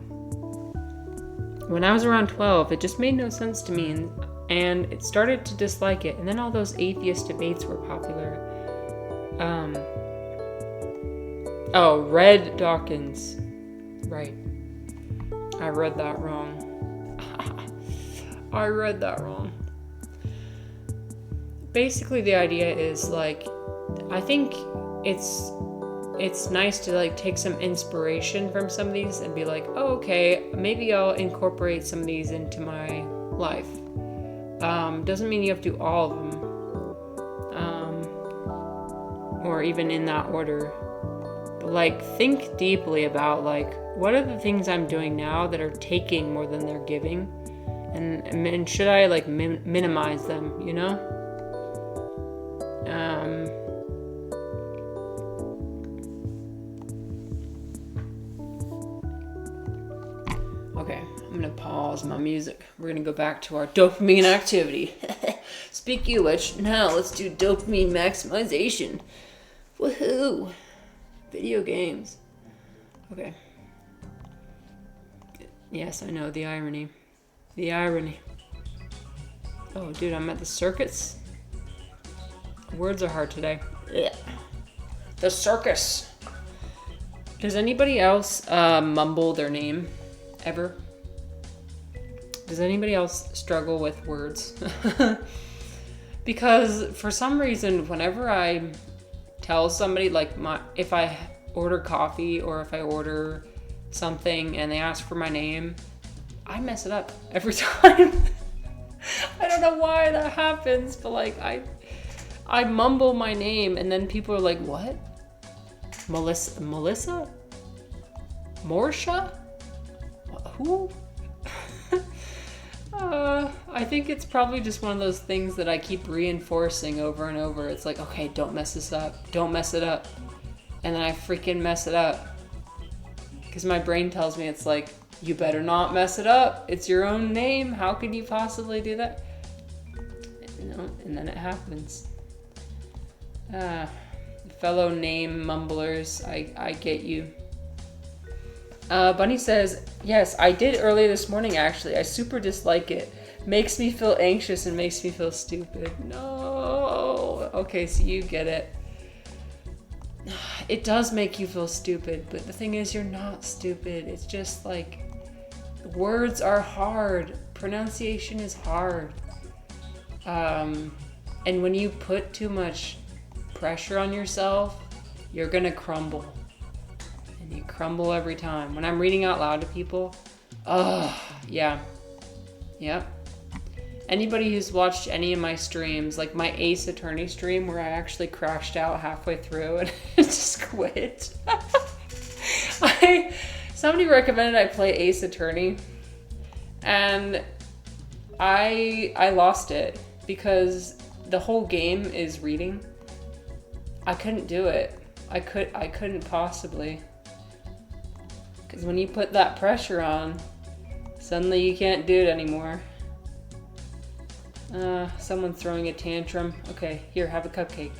When I was around 12, it just made no sense to me, and it started to dislike it. And then all those atheist debates were popular. Read Dawkins. Right. I read that wrong. Basically, the idea is like, I think it's nice to like take some inspiration from some of these and be like, oh, okay, maybe I'll incorporate some of these into my life. Doesn't mean you have to do all of them, or even in that order. But like, think deeply about like, what are the things I'm doing now that are taking more than they're giving, and should I like minimize them? You know. Okay, I'm gonna pause my music. We're gonna go back to our dopamine activity. Speaking of which, now let's do dopamine maximization. Woohoo! Video games. Okay. Yes, I know, the irony. Oh, dude, I'm at the circus. Words are hard today. Ugh. The circus. Does anybody else mumble their name ever? Does anybody else struggle with words? Because for some reason, whenever I tell somebody, like, if I order coffee or if I order something and they ask for my name, I mess it up every time. I don't know why that happens, but like I mumble my name and then people are like, what? Melissa? Morsha? Who? I think it's probably just one of those things that I keep reinforcing over and over. It's like, okay, don't mess this up. Don't mess it up. And then I freaking mess it up. Because my brain tells me, it's like, you better not mess it up. It's your own name. How could you possibly do that? And then it happens. Fellow name mumblers, I get you. Bunny says, yes, I did earlier this morning, actually. I super dislike it. Makes me feel anxious and makes me feel stupid. No. Okay, so you get it. It does make you feel stupid, but the thing is, you're not stupid. It's just like, words are hard. Pronunciation is hard. And when you put too much pressure on yourself, you're gonna crumble. And you crumble every time. When I'm reading out loud to people, yeah. Yep. Anybody who's watched any of my streams, like my Ace Attorney stream where I actually crashed out halfway through and just quit. Somebody recommended I play Ace Attorney, and I lost it because the whole game is reading. I couldn't do it. I couldn't possibly. Because when you put that pressure on, suddenly you can't do it anymore. Someone's throwing a tantrum. Okay, here, have a cupcake.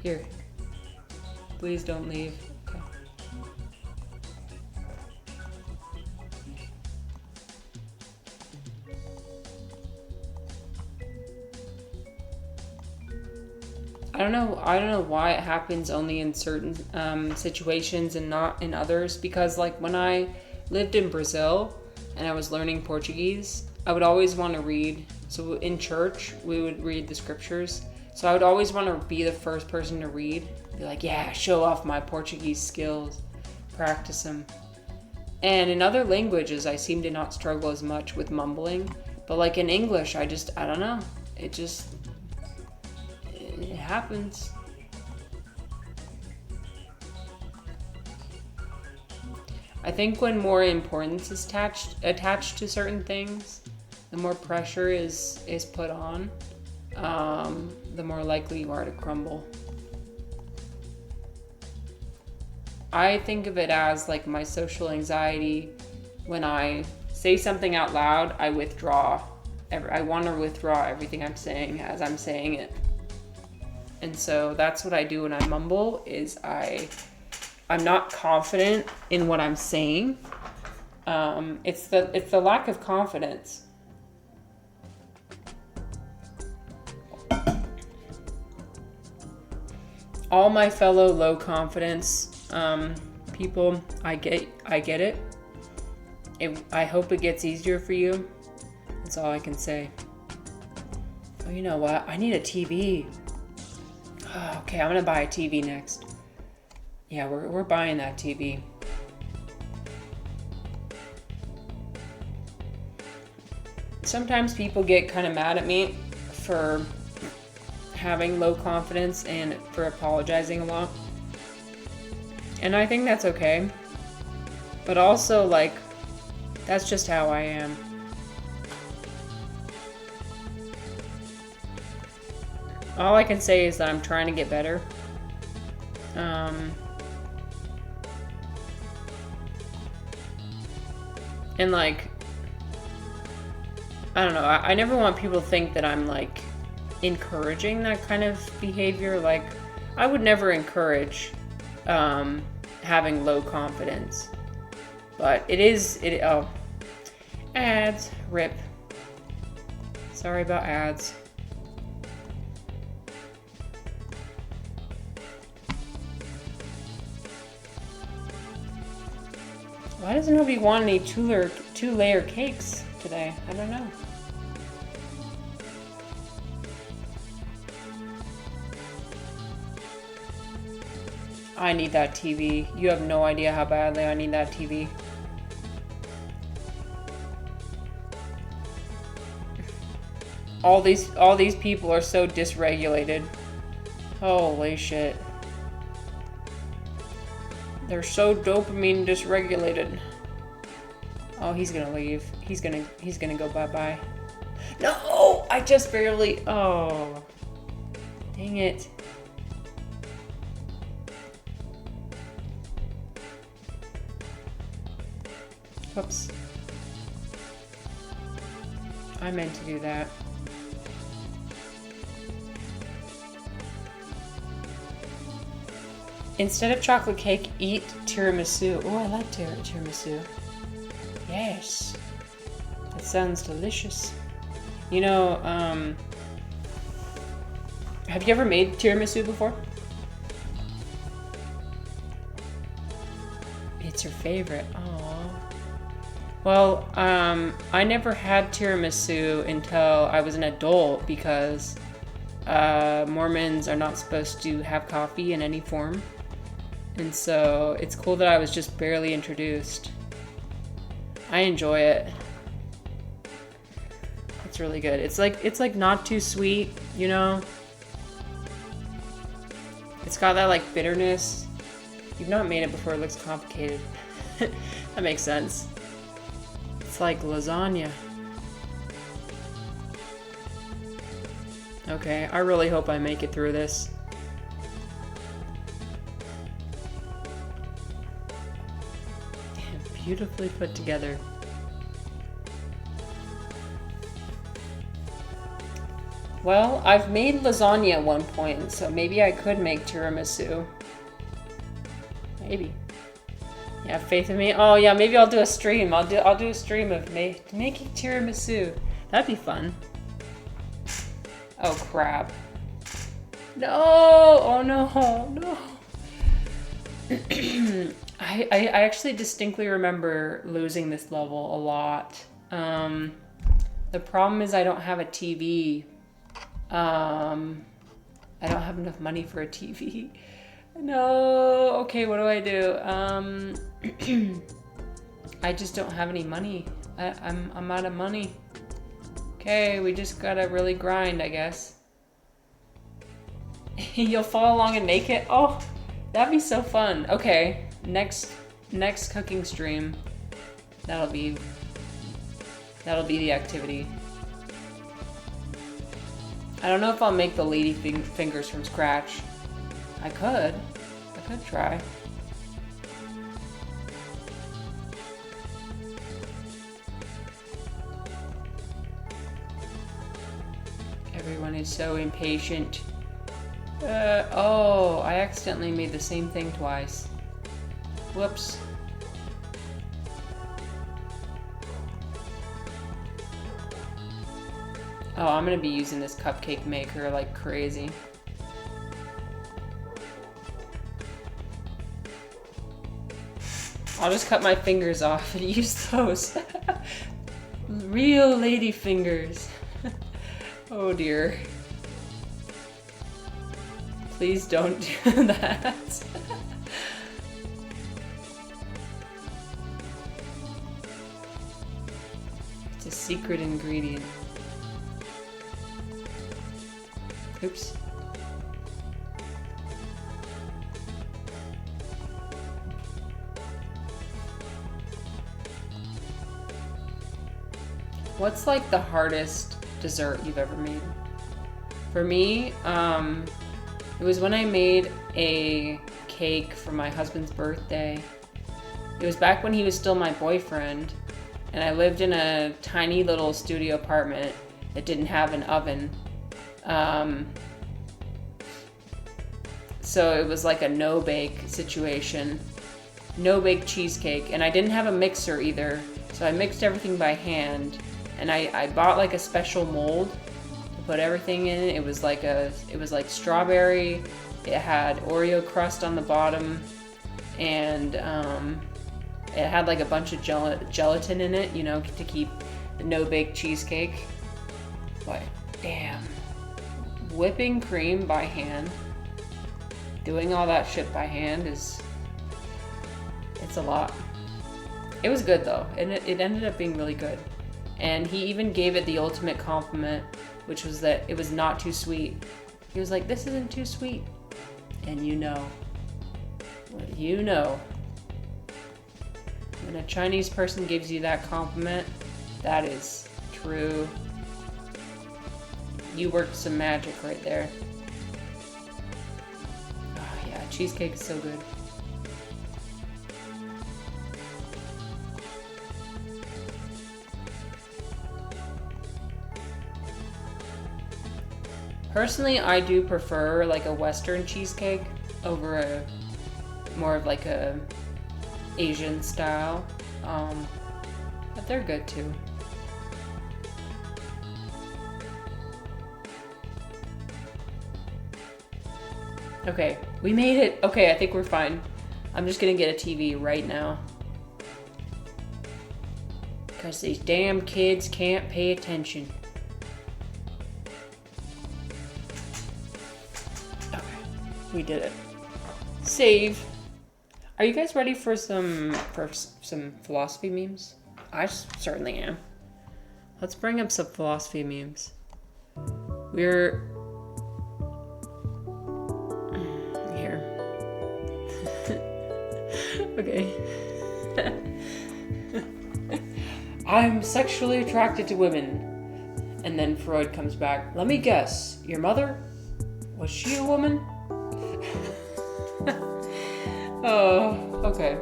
Here. Please don't leave. Okay. I don't know why it happens only in certain situations and not in others. Because like when I lived in Brazil and I was learning Portuguese, I would always want to read. So in church, we would read the scriptures. So I would always want to be the first person to read. Be like, yeah, show off my Portuguese skills, practice them. And in other languages, I seem to not struggle as much with mumbling. But like in English, I don't know. It happens. I think when more importance is attached to certain things, the more pressure is put on, the more likely you are to crumble. I think of it as like my social anxiety. When I say something out loud, I withdraw. I want to withdraw everything I'm saying as I'm saying it. And so that's what I do when I mumble, is I'm not confident in what I'm saying. It's the lack of confidence. All my fellow low confidence people, I get it. I hope it gets easier for you. That's all I can say. Oh, you know what? I need a TV. Oh, okay, I'm gonna buy a TV next. Yeah, we're buying that TV. Sometimes people get kind of mad at me for having low confidence and for apologizing a lot. And I think that's okay. But also, like, that's just how I am. All I can say is that I'm trying to get better. And like, I don't know, I never want people to think that I'm like encouraging that kind of behavior. Like, I would never encourage having low confidence. But oh, ads, rip. Sorry about ads. Why does nobody want any two-layer cakes today? I don't know. I need that TV. You have no idea how badly I need that TV. All these people are so dysregulated. Holy shit. They're so dopamine dysregulated. Oh, he's gonna leave. He's gonna go bye-bye. No! I just barely... Oh. Dang it. Oops. I meant to do that. Instead of chocolate cake, eat tiramisu. Oh, I like tiramisu. Yes. That sounds delicious. You know, have you ever made tiramisu before? It's your favorite. Aww. Well, I never had tiramisu until I was an adult because Mormons are not supposed to have coffee in any form. And so it's cool that I was just barely introduced. I enjoy it. It's really good. It's like not too sweet, you know? It's got that like bitterness. You've not made it before, it looks complicated. That makes sense. It's like lasagna. Okay, I really hope I make it through this. Beautifully put together. Well, I've made lasagna at one point, so maybe I could make tiramisu. Maybe. You have faith in me? Oh yeah, maybe I'll do a stream. I'll do a stream of making tiramisu. That'd be fun. Oh crap. No! Oh no! No! I actually distinctly remember losing this level a lot. The problem is I don't have a TV. I don't have enough money for a TV. No. Okay, what do I do? I just don't have any money. I'm out of money. Okay, we just gotta really grind, I guess. You'll follow along and make it? Oh, that'd be so fun. Okay, next cooking stream. That'll be the activity. I don't know if I'll make the lady fingers from scratch. I could try. Everyone is so impatient. Oh, I accidentally made the same thing twice. Whoops. Oh, I'm gonna be using this cupcake maker like crazy. I'll just cut my fingers off and use those. Real lady fingers. Oh dear. Please don't do that. It's a secret ingredient. Oops. What's like the hardest dessert you've ever made? For me, it was when I made a cake for my husband's birthday. It was back when he was still my boyfriend, and I lived in a tiny little studio apartment that didn't have an oven. So it was like a no-bake situation. No-bake cheesecake, and I didn't have a mixer either, so I mixed everything by hand. And I bought like a special mold to put everything in. It was like strawberry. It had Oreo crust on the bottom, and it had like a bunch of gelatin in it, you know, to keep the no-bake cheesecake. But damn, whipping cream by hand, doing all that shit by hand it's a lot. It was good though, and it ended up being really good. And he even gave it the ultimate compliment, which was that it was not too sweet. He was like, "This isn't too sweet." And you know, when a Chinese person gives you that compliment, that is true. You worked some magic right there. Oh yeah, cheesecake is so good. Personally, I do prefer like a Western cheesecake over a more of like a Asian style, but they're good too. Okay, we made it. Okay, I think we're fine. I'm just gonna get a TV right now. Because these damn kids can't pay attention. We did it. Save. Are you guys ready for some philosophy memes? I certainly am. Let's bring up some philosophy memes. We're here. Okay. I'm sexually attracted to women. And then Freud comes back. Let me guess. Your mother? Was she a woman? Oh, okay.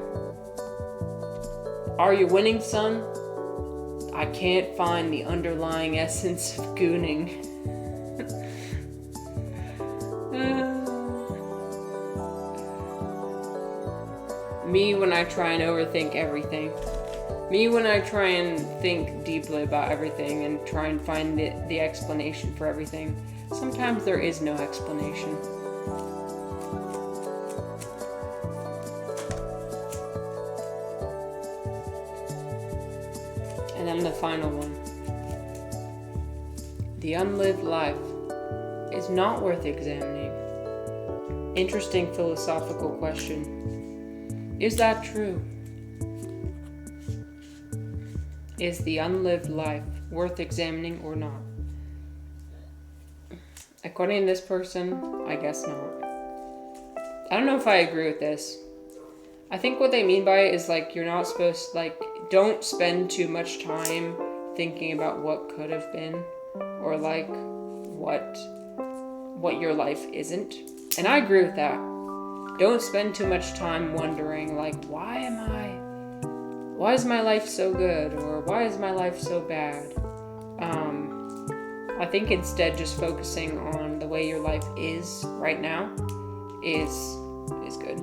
Are you winning, son? I can't find the underlying essence of gooning. Me when I try and overthink everything. Me when I try and think deeply about everything and try and find the explanation for everything. Sometimes there is no explanation. And then the final one. The unlived life is not worth examining. Interesting philosophical question. Is that true? Is the unlived life worth examining or not? According to this person, I guess not. I don't know if I agree with this. I think what they mean by it is like you're not supposed to, like, don't spend too much time thinking about what could have been or like what your life isn't. And I agree with that. Don't spend too much time wondering like why is my life so good or why is my life so bad? I think instead just focusing on the way your life is right now is good.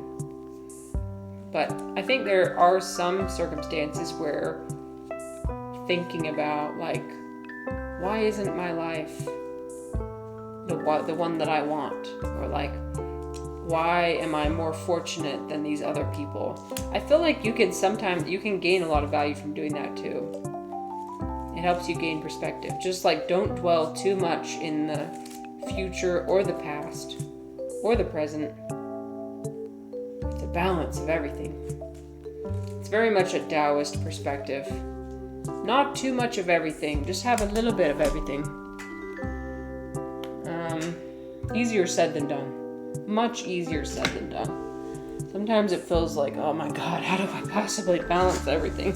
But I think there are some circumstances where thinking about like, why isn't my life the one that I want? Or like, why am I more fortunate than these other people? I feel like you can gain a lot of value from doing that too. It helps you gain perspective. Just like don't dwell too much in the future or the past or the present. It's a balance of everything. It's very much a Taoist perspective. Not too much of everything, just have a little bit of everything. Easier said than done. Much easier said than done. Sometimes it feels like, oh my god, how do I possibly balance everything?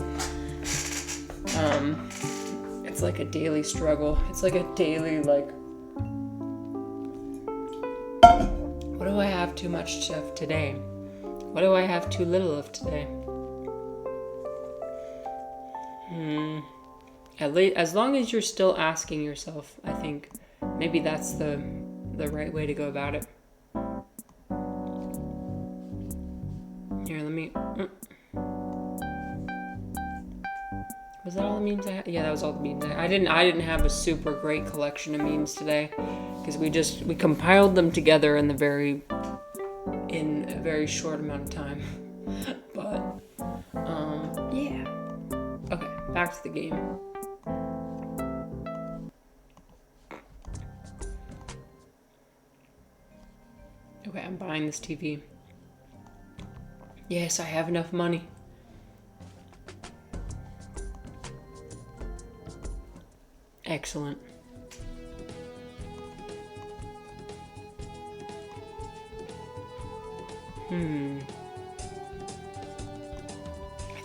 It's like a daily struggle. It's like a daily, like, what do I have too much of today? What do I have too little of today? At least, as long as you're still asking yourself, I think maybe that's the right way to go about it. Here, let me... Was that all the memes I had? Yeah, that was all the memes I didn't have a super great collection of memes today because we compiled them together in a very short amount of time. But yeah. Okay, back to the game. Okay, I'm buying this TV. Yes, I have enough money. Excellent. I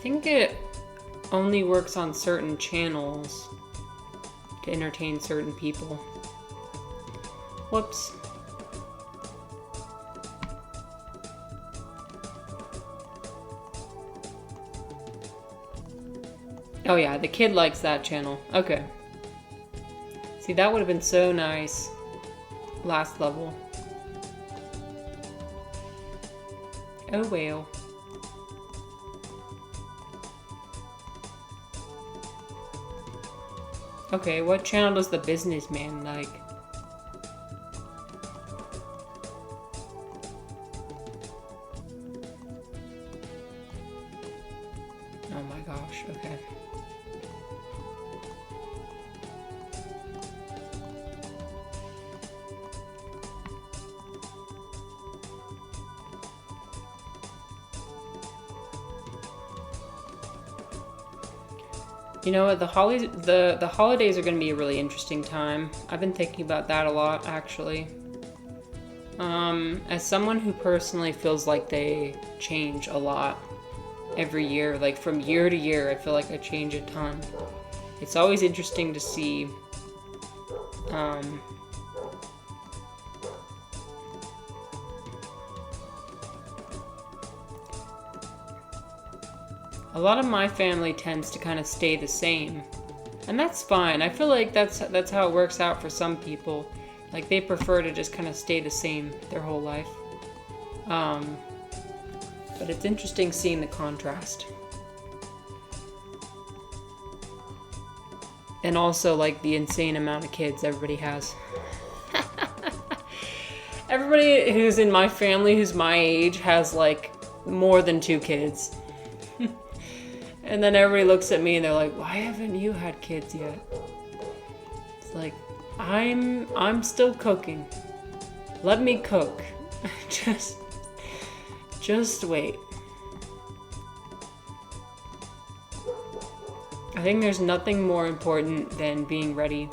think it only works on certain channels to entertain certain people. Whoops. Oh yeah, the kid likes that channel. Okay. See, that would have been so nice. Last level. Oh well. Okay, what channel does the businessman like? Oh my gosh, okay. You know what, the holidays are going to be a really interesting time. I've been thinking about that a lot, actually. As someone who personally feels like they change a lot every year, like from year to year, I feel like I change a ton. It's always interesting to see, a lot of my family tends to kind of stay the same, and that's fine. I feel like that's how it works out for some people. Like they prefer to just kind of stay the same their whole life. But it's interesting seeing the contrast. And also like the insane amount of kids everybody has. Everybody who's in my family who's my age has like more than 2 kids. And then everybody looks at me and they're like, why haven't you had kids yet? It's like, I'm still cooking. Let me cook. Just wait. I think there's nothing more important than being ready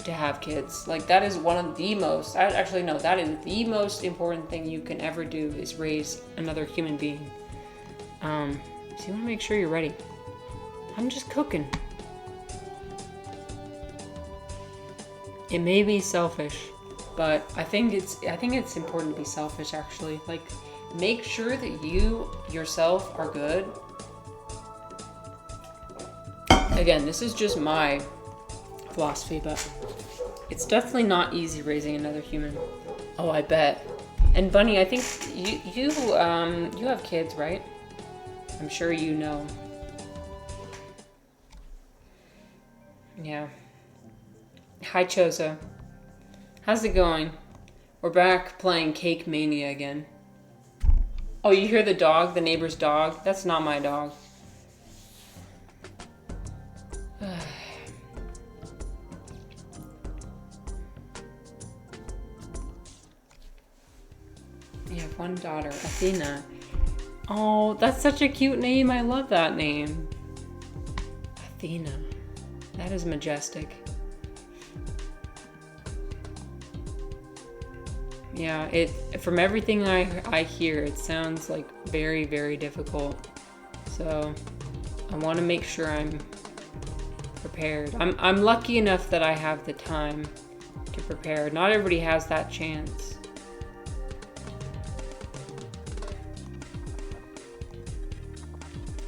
to have kids. Like, that is one of the most, actually no, that is the most important thing you can ever do, is raise another human being. So you want to make sure you're ready. I'm just cooking. It may be selfish, but I think it's important to be selfish, actually. Like, make sure that you yourself are good. Again, this is just my philosophy, but it's definitely not easy raising another human. Oh, I bet. And Bunny, I think you have kids, right? I'm sure you know. Yeah. Hi, Chosa. How's it going? We're back playing Cake Mania again. Oh, you hear the dog? The neighbor's dog? That's not my dog. You have one daughter, Athena. Oh, that's such a cute name. I love that name. Athena. That is majestic. Yeah, from everything I hear, it sounds like very, very difficult. So I want to make sure I'm prepared. I'm lucky enough that I have the time to prepare. Not everybody has that chance.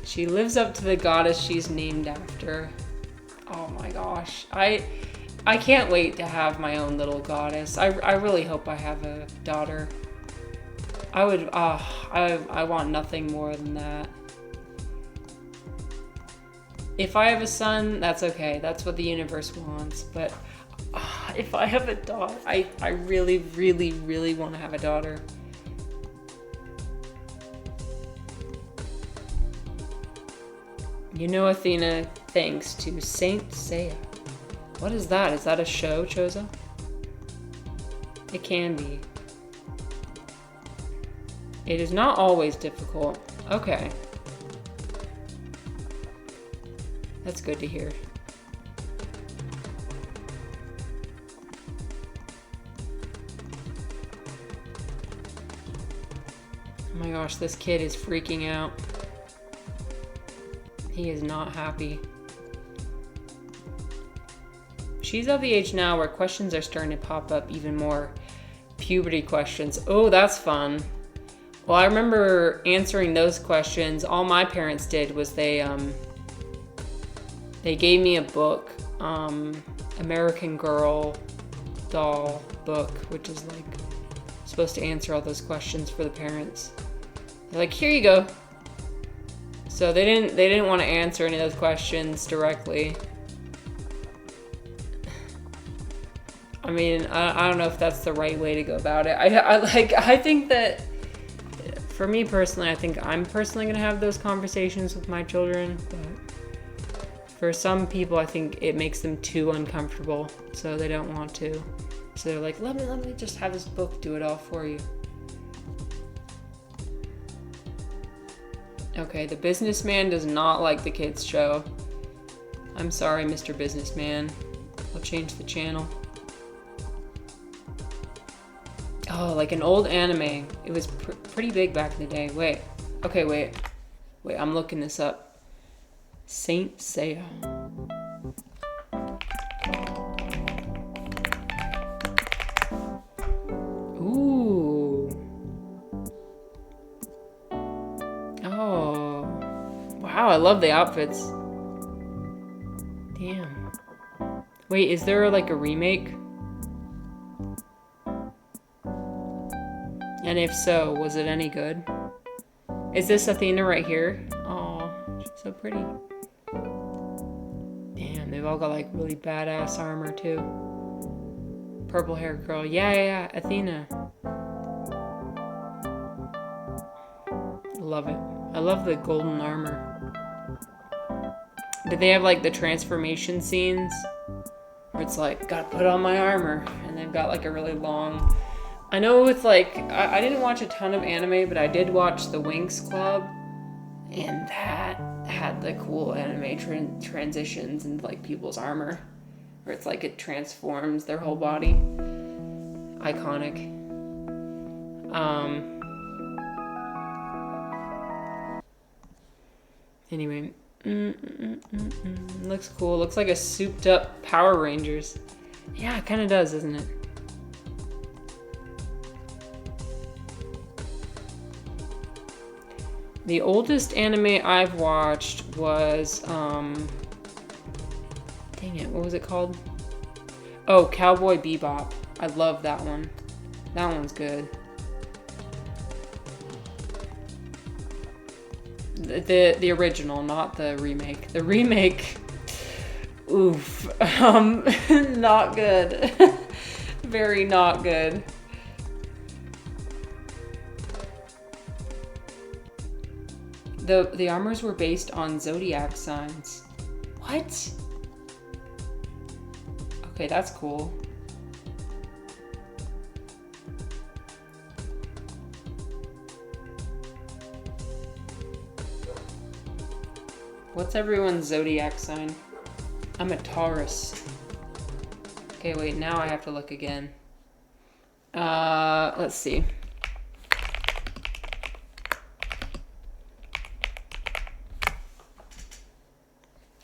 She lives up to the goddess she's named after. Oh my gosh. I can't wait to have my own little goddess. I really hope I have a daughter. I want nothing more than that. If I have a son, that's okay. That's what the universe wants. But if I have a daughter, I really, really, really want to have a daughter. You know, Athena, thanks to Saint Seiya. What is that? Is that a show, Chosa? It can be. It is not always difficult. Okay. That's good to hear. Oh my gosh, this kid is freaking out. He is not happy. She's of the age now where questions are starting to pop up even more. Puberty questions. Oh, that's fun. Well, I remember answering those questions. All my parents did was they gave me a book, American Girl doll book, which is like supposed to answer all those questions for the parents. They're like, here you go. So they didn't want to answer any of those questions directly. I mean, I don't know if that's the right way to go about it. I think that, for me personally, I think I'm personally gonna have those conversations with my children, but for some people, I think it makes them too uncomfortable, so they don't want to. So they're like, let me just have this book do it all for you. Okay, the businessman does not like the kids show. I'm sorry, Mr. Businessman. I'll change the channel. Oh, like an old anime. It was pretty big back in the day. Wait. Okay, wait. Wait, I'm looking this up. Saint Seiya. Ooh. Oh. Wow, I love the outfits. Damn. Wait, is there like a remake? And if so, was it any good? Is this Athena right here? Oh, she's so pretty. Damn, they've all got like really badass armor too. Purple hair girl. Yeah, Athena. Love it. I love the golden armor. Did they have like the transformation scenes? Where it's like, gotta put on my armor. And they've got like a really long... I know it's like, I didn't watch a ton of anime, but I did watch the Winx Club. And that had the cool anime transitions into like people's armor. Where it's like it transforms their whole body. Iconic. Anyway. Looks cool. Looks like a souped up Power Rangers. Yeah, it kind of does, doesn't it? The oldest anime I've watched was, dang it, what was it called? Oh, Cowboy Bebop. I love that one. That one's good. The original, not the remake. The remake, oof, not good. Very not good. The armors were based on zodiac signs. What? Okay, that's cool. What's everyone's zodiac sign? I'm a Taurus. Okay, wait, now I have to look again. Let's see.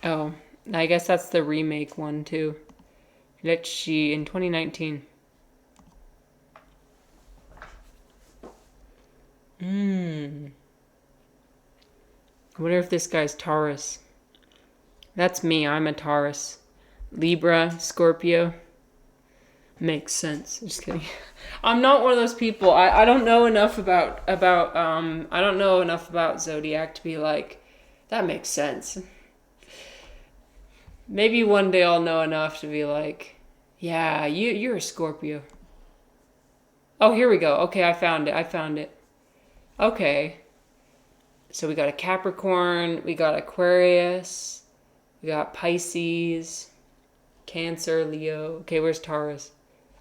Oh, I guess that's the remake one too. Let's see, in 2019. I wonder if this guy's Taurus. That's me, I'm a Taurus. Libra, Scorpio. Makes sense. Just kidding. I'm not one of those people. I don't know enough about I don't know enough about zodiac to be like, that makes sense. Maybe one day I'll know enough to be like, yeah, you're a Scorpio. Oh, here we go. Okay, I found it. Okay. So we got a Capricorn, we got Aquarius, we got Pisces, Cancer, Leo. Okay, where's Taurus?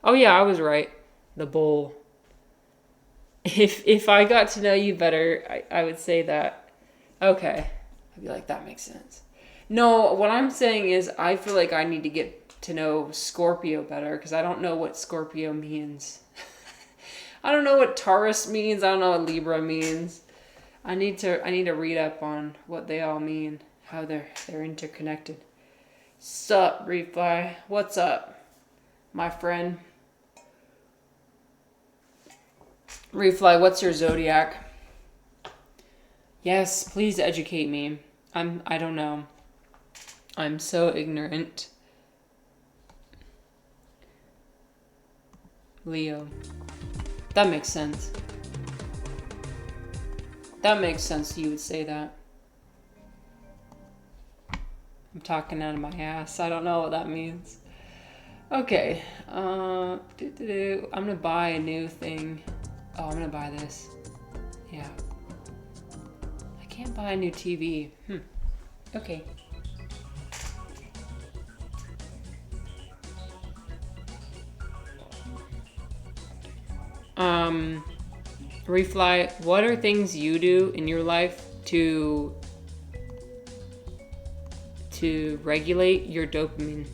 Oh yeah, I was right. The bull. If I got to know you better, I would say that. Okay. I'd be like, that makes sense. No, what I'm saying is I feel like I need to get to know Scorpio better because I don't know what Scorpio means. I don't know what Taurus means. I don't know what Libra means. I need to read up on what they all mean, how they're interconnected. Sup, Reply? What's up, my friend? Reply, what's your zodiac? Yes, please educate me. I don't know. I'm so ignorant. Leo. That makes sense. That makes sense you would say that. I'm talking out of my ass. I don't know what that means. Okay. I'm gonna buy a new thing. Oh, I'm gonna buy this. Yeah. I can't buy a new TV. Okay. Refly, what are things you do in your life to regulate your dopamine?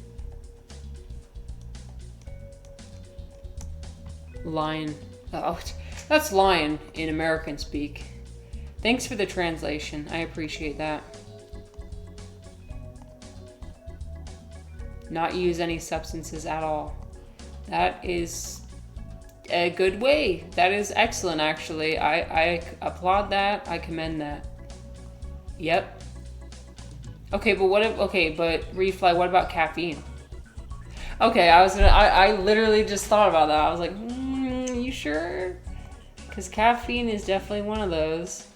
Lion. Oh, that's lion in American speak. Thanks for the translation. I appreciate that. Not use any substances at all. That is a good way. That is excellent, actually. I applaud that. I commend that. Yep. Okay, but Refly, what about caffeine? Okay, I literally just thought about that. I was like, you sure? Because caffeine is definitely one of those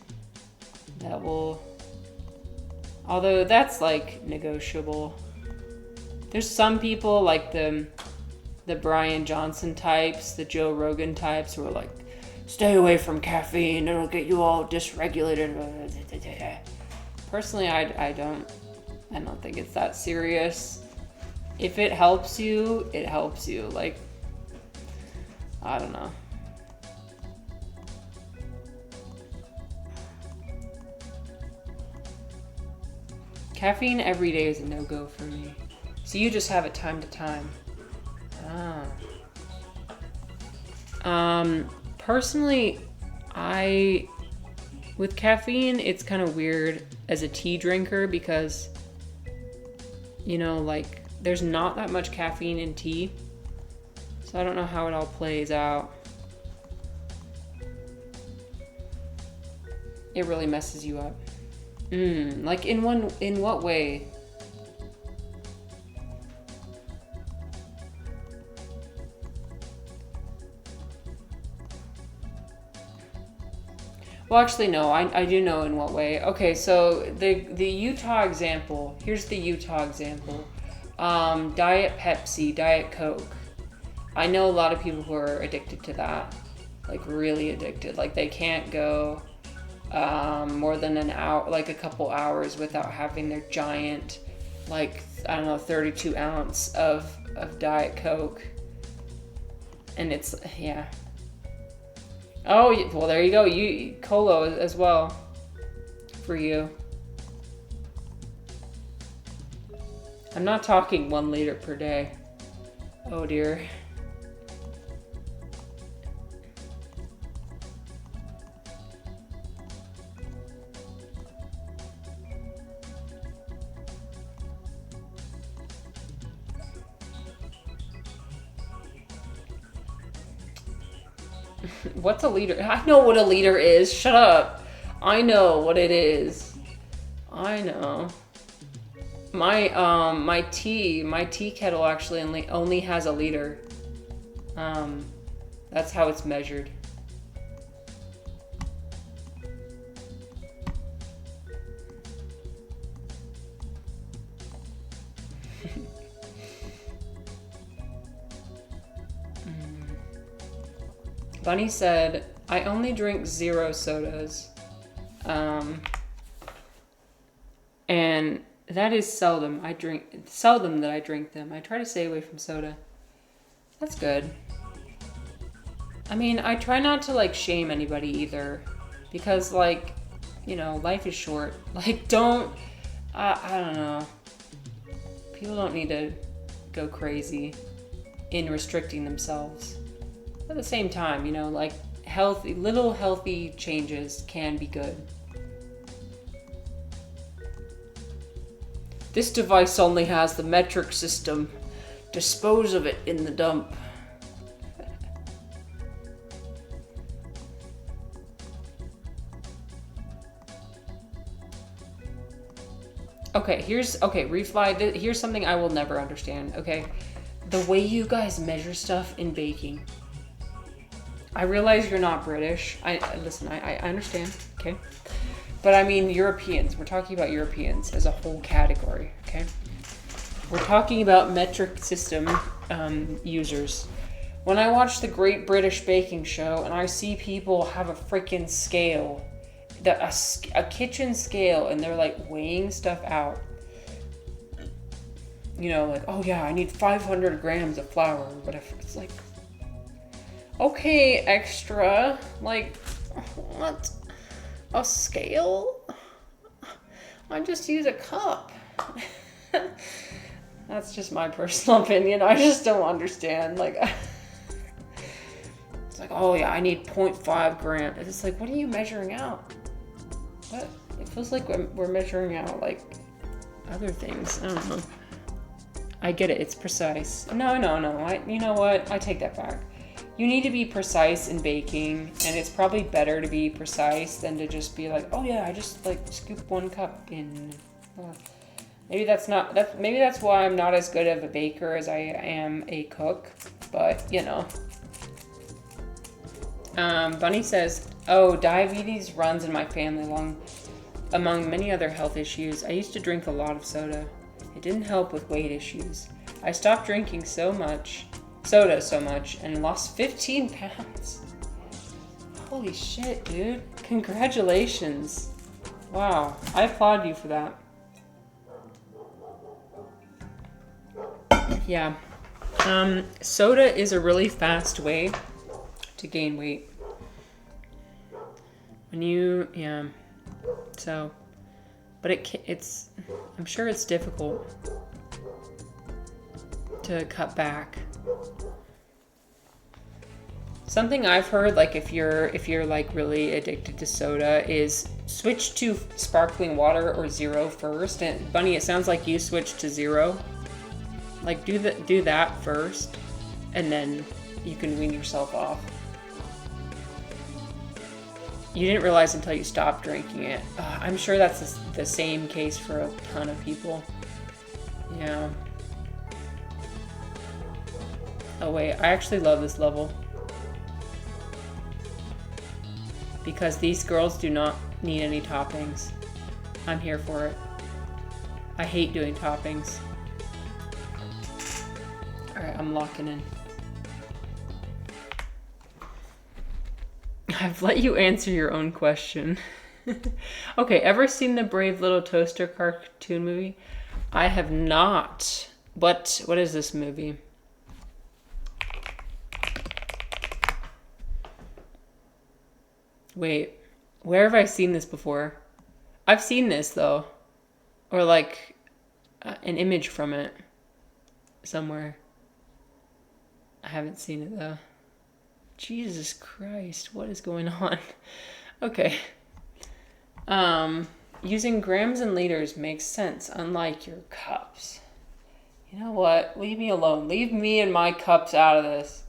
that will, although that's like negotiable. There's some people like the Brian Johnson types, the Joe Rogan types who are like, stay away from caffeine, it'll get you all dysregulated. Personally, I don't think it's that serious. If it helps you, it helps you. Like, I don't know. Caffeine every day is a no-go for me. So you just have it time to time. Personally, with caffeine, it's kind of weird as a tea drinker because, you know, like, there's not that much caffeine in tea. So I don't know how it all plays out. It really messes you up. Like in what way? Well, actually, no, I do know in what way. Okay, so the Utah example, here's the Utah example. Diet Pepsi, Diet Coke. I know a lot of people who are addicted to that, like really addicted. Like they can't go more than an hour, like a couple hours without having their giant, like, I don't know, 32 ounce of Diet Coke. And it's, yeah. Oh, well, there you go. You Colo as well for you. I'm not talking 1 liter per day. Oh dear. What's a liter? I know what a liter is. Shut up. I know what it is. I know. My tea kettle actually only has a liter. That's how it's measured. Bunny said, I only drink 0 sodas. And that is seldom. Seldom that I drink them. I try to stay away from soda. That's good. I mean, I try not to, like, shame anybody either. Because, like, you know, life is short. Like, don't, I don't know. People don't need to go crazy in restricting themselves. At the same time, you know, like, little healthy changes can be good. This device only has the metric system. Dispose of it in the dump. Okay, here's something I will never understand, okay? The way you guys measure stuff in baking. I realize you're not British. I understand, okay? But I mean, Europeans. We're talking about Europeans as a whole category, okay? We're talking about metric system users. When I watch the Great British Baking Show and I see people have a freaking scale, a kitchen scale, and they're like weighing stuff out. You know, like, oh yeah, I need 500 grams of flour or whatever. It's like, okay, extra. Like, what? A scale? I just use a cup. That's just my personal opinion. I just don't understand. Like, it's like, oh yeah, I need 0.5 grams. It's like, what are you measuring out? What? It feels like we're measuring out, like, other things. I don't know. I get it. It's precise. No. You know what? I take that back. You need to be precise in baking, and it's probably better to be precise than to just be like, oh yeah, I just like scoop 1 cup in. Maybe that's why I'm not as good of a baker as I am a cook, but you know. Bunny says, oh, diabetes runs in my family among many other health issues. I used to drink a lot of soda. It didn't help with weight issues. I stopped drinking so much soda so much and lost 15 pounds. Holy shit, dude. Congratulations. Wow. I applaud you for that. Yeah. Soda is a really fast way to gain weight. Yeah. So, but it's, I'm sure it's difficult to cut back. Something I've heard, like if you're like really addicted to soda, is switch to sparkling water or zero first. And Bunny, it sounds like you switched to zero. Like do that first, and then you can wean yourself off. You didn't realize until you stopped drinking it. I'm sure that's the same case for a ton of people. Yeah. Oh wait, I actually love this level. Because these girls do not need any toppings. I'm here for it. I hate doing toppings. Alright, I'm locking in. I've let you answer your own question. Okay, ever seen the Brave Little Toaster cartoon movie? I have not. What is this movie? Wait, where have I seen this before? I've seen this though. Or like an image from it somewhere. I haven't seen it though. Jesus Christ, what is going on? Okay. Using grams and liters makes sense, unlike your cups. You know what? Leave me alone. Leave me and my cups out of this.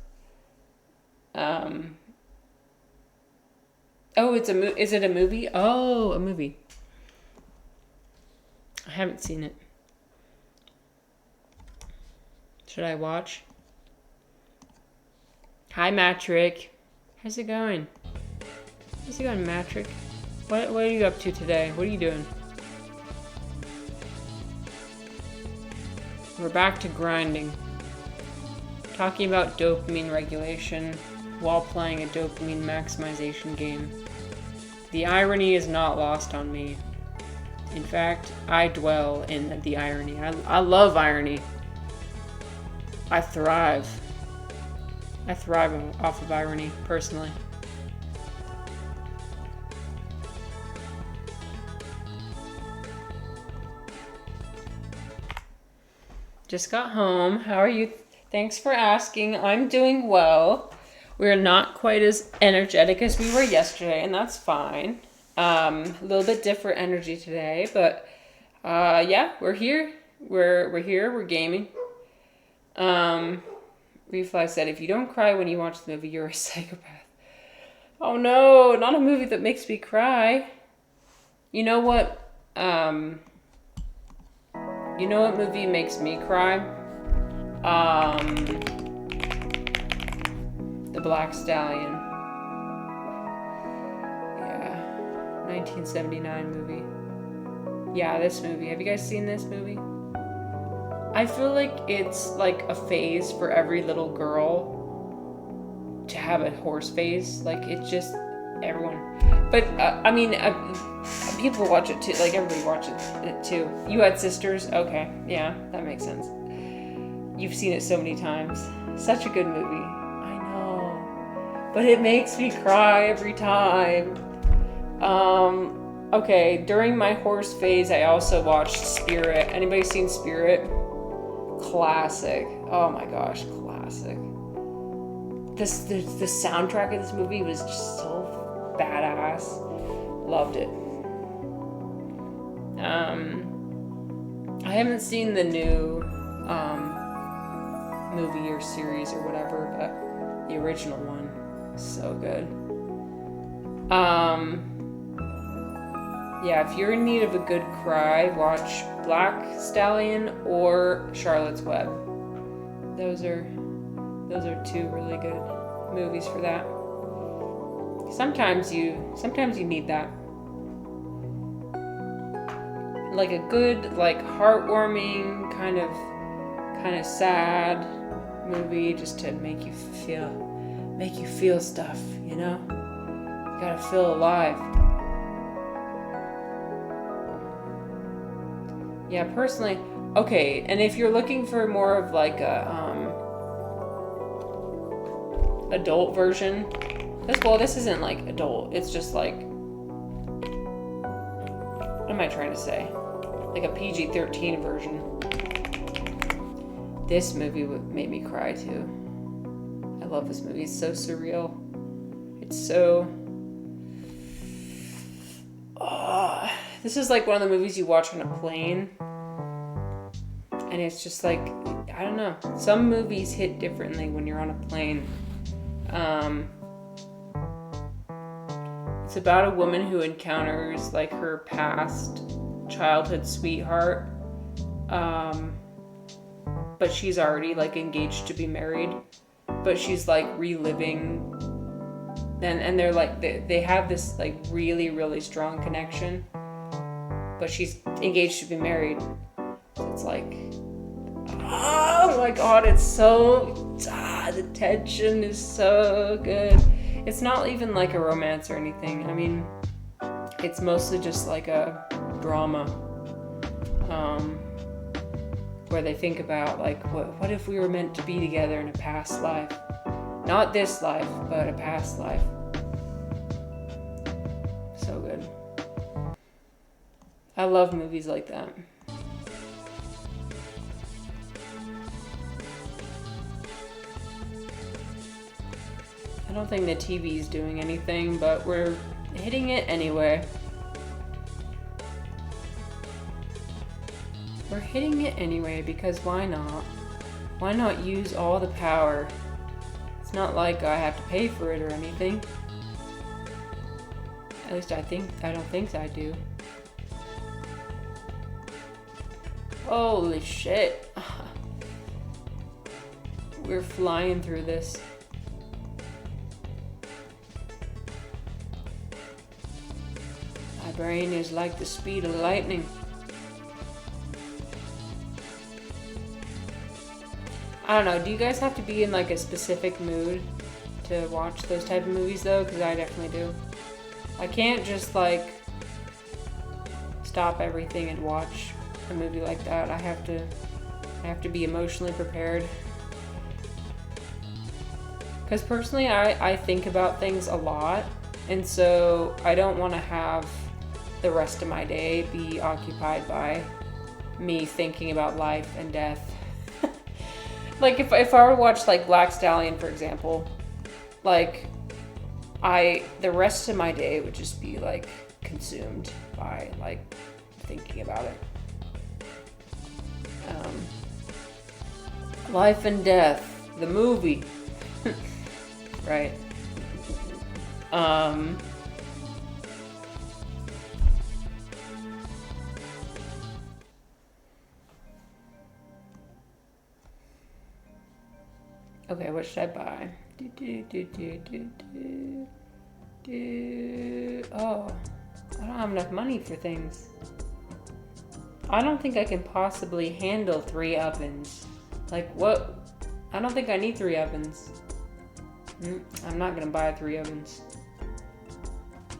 Oh, is it a movie? Oh, a movie. I haven't seen it. Should I watch? Hi, Matrick. How's it going? How's it going, Matrick? What are you up to today? What are you doing? We're back to grinding. Talking about dopamine regulation while playing a dopamine maximization game. The irony is not lost on me. In fact, I dwell in the irony. I love irony. I thrive. I thrive off of irony, personally. Just got home. How are you? Thanks for asking. I'm doing well. We're not quite as energetic as we were yesterday, and that's fine. A little bit different energy today, but yeah, we're here. We're here. We're gaming. Refly said, if you don't cry when you watch the movie, you're a psychopath. Oh no, not a movie that makes me cry. You know what movie makes me cry? The Black Stallion. Yeah. 1979 movie. Yeah, this movie. Have you guys seen this movie? I feel like it's like a phase for every little girl to have a horse phase. Like, it's just everyone. But, people watch it too. Like, everybody watches it too. You had sisters? Okay. Yeah, that makes sense. You've seen it so many times. Such a good movie. I know. But it makes me cry every time. Okay, during my horse phase, I also watched Spirit. Anybody seen Spirit? Classic. Oh my gosh, classic. The soundtrack of this movie was just so badass. Loved it. I haven't seen the new movie or series or whatever, but the original one is so good. Yeah, if you're in need of a good cry, watch Black Stallion or Charlotte's Web. Those are two really good movies for that. Sometimes you need that. Like a good, like heartwarming, kind of sad movie just to make you feel stuff, you know? You gotta feel alive. Yeah, personally, okay, and if you're looking for more of like a adult version, this isn't like adult, it's just like, what am I trying to say? Like a PG-13 version. This movie made me cry too. I love this movie. It's so surreal. It's so... this is like one of the movies you watch on a plane. And it's just like, I don't know. Some movies hit differently when you're on a plane. It's about a woman who encounters like her past childhood sweetheart. But she's already like engaged to be married. But she's like reliving. And they're like, they have this like really, really strong connection. But she's engaged to be married. So it's like, oh my god, it's so, the tension is so good. It's not even like a romance or anything. I mean, it's mostly just like a drama. Where they think about like, what if we were meant to be together in a past life? Not this life, but a past life. So good. I love movies like that. I don't think the TV's doing anything, but we're hitting it anyway. We're hitting it anyway because why not? Why not use all the power? It's not like I have to pay for it or anything. At least I don't think I do. Holy shit. We're flying through this. My brain is like the speed of lightning. I don't know, do you guys have to be in like a specific mood to watch those type of movies though? Because I definitely do. I can't just like stop everything and watch a movie like that. I have to be emotionally prepared. Because personally, I think about things a lot, and so I don't want to have the rest of my day be occupied by me thinking about life and death. Like if I were to watch like Black Stallion, for example, like the rest of my day would just be like consumed by like thinking about it. Life and Death, the movie. Right. Okay, what should I buy? Oh, I don't have enough money for things. I don't think I can possibly handle 3 ovens. Like what? I don't think I need 3 ovens. I'm not gonna buy 3 ovens.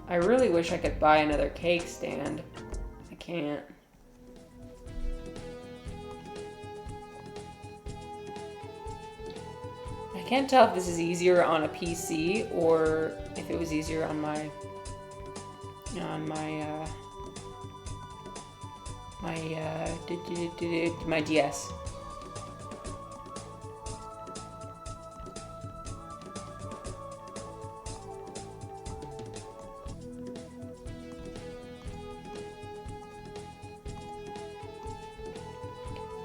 I really wish I could buy another cake stand. I can't. I can't tell if this is easier on a PC or if it was easier on my my DS.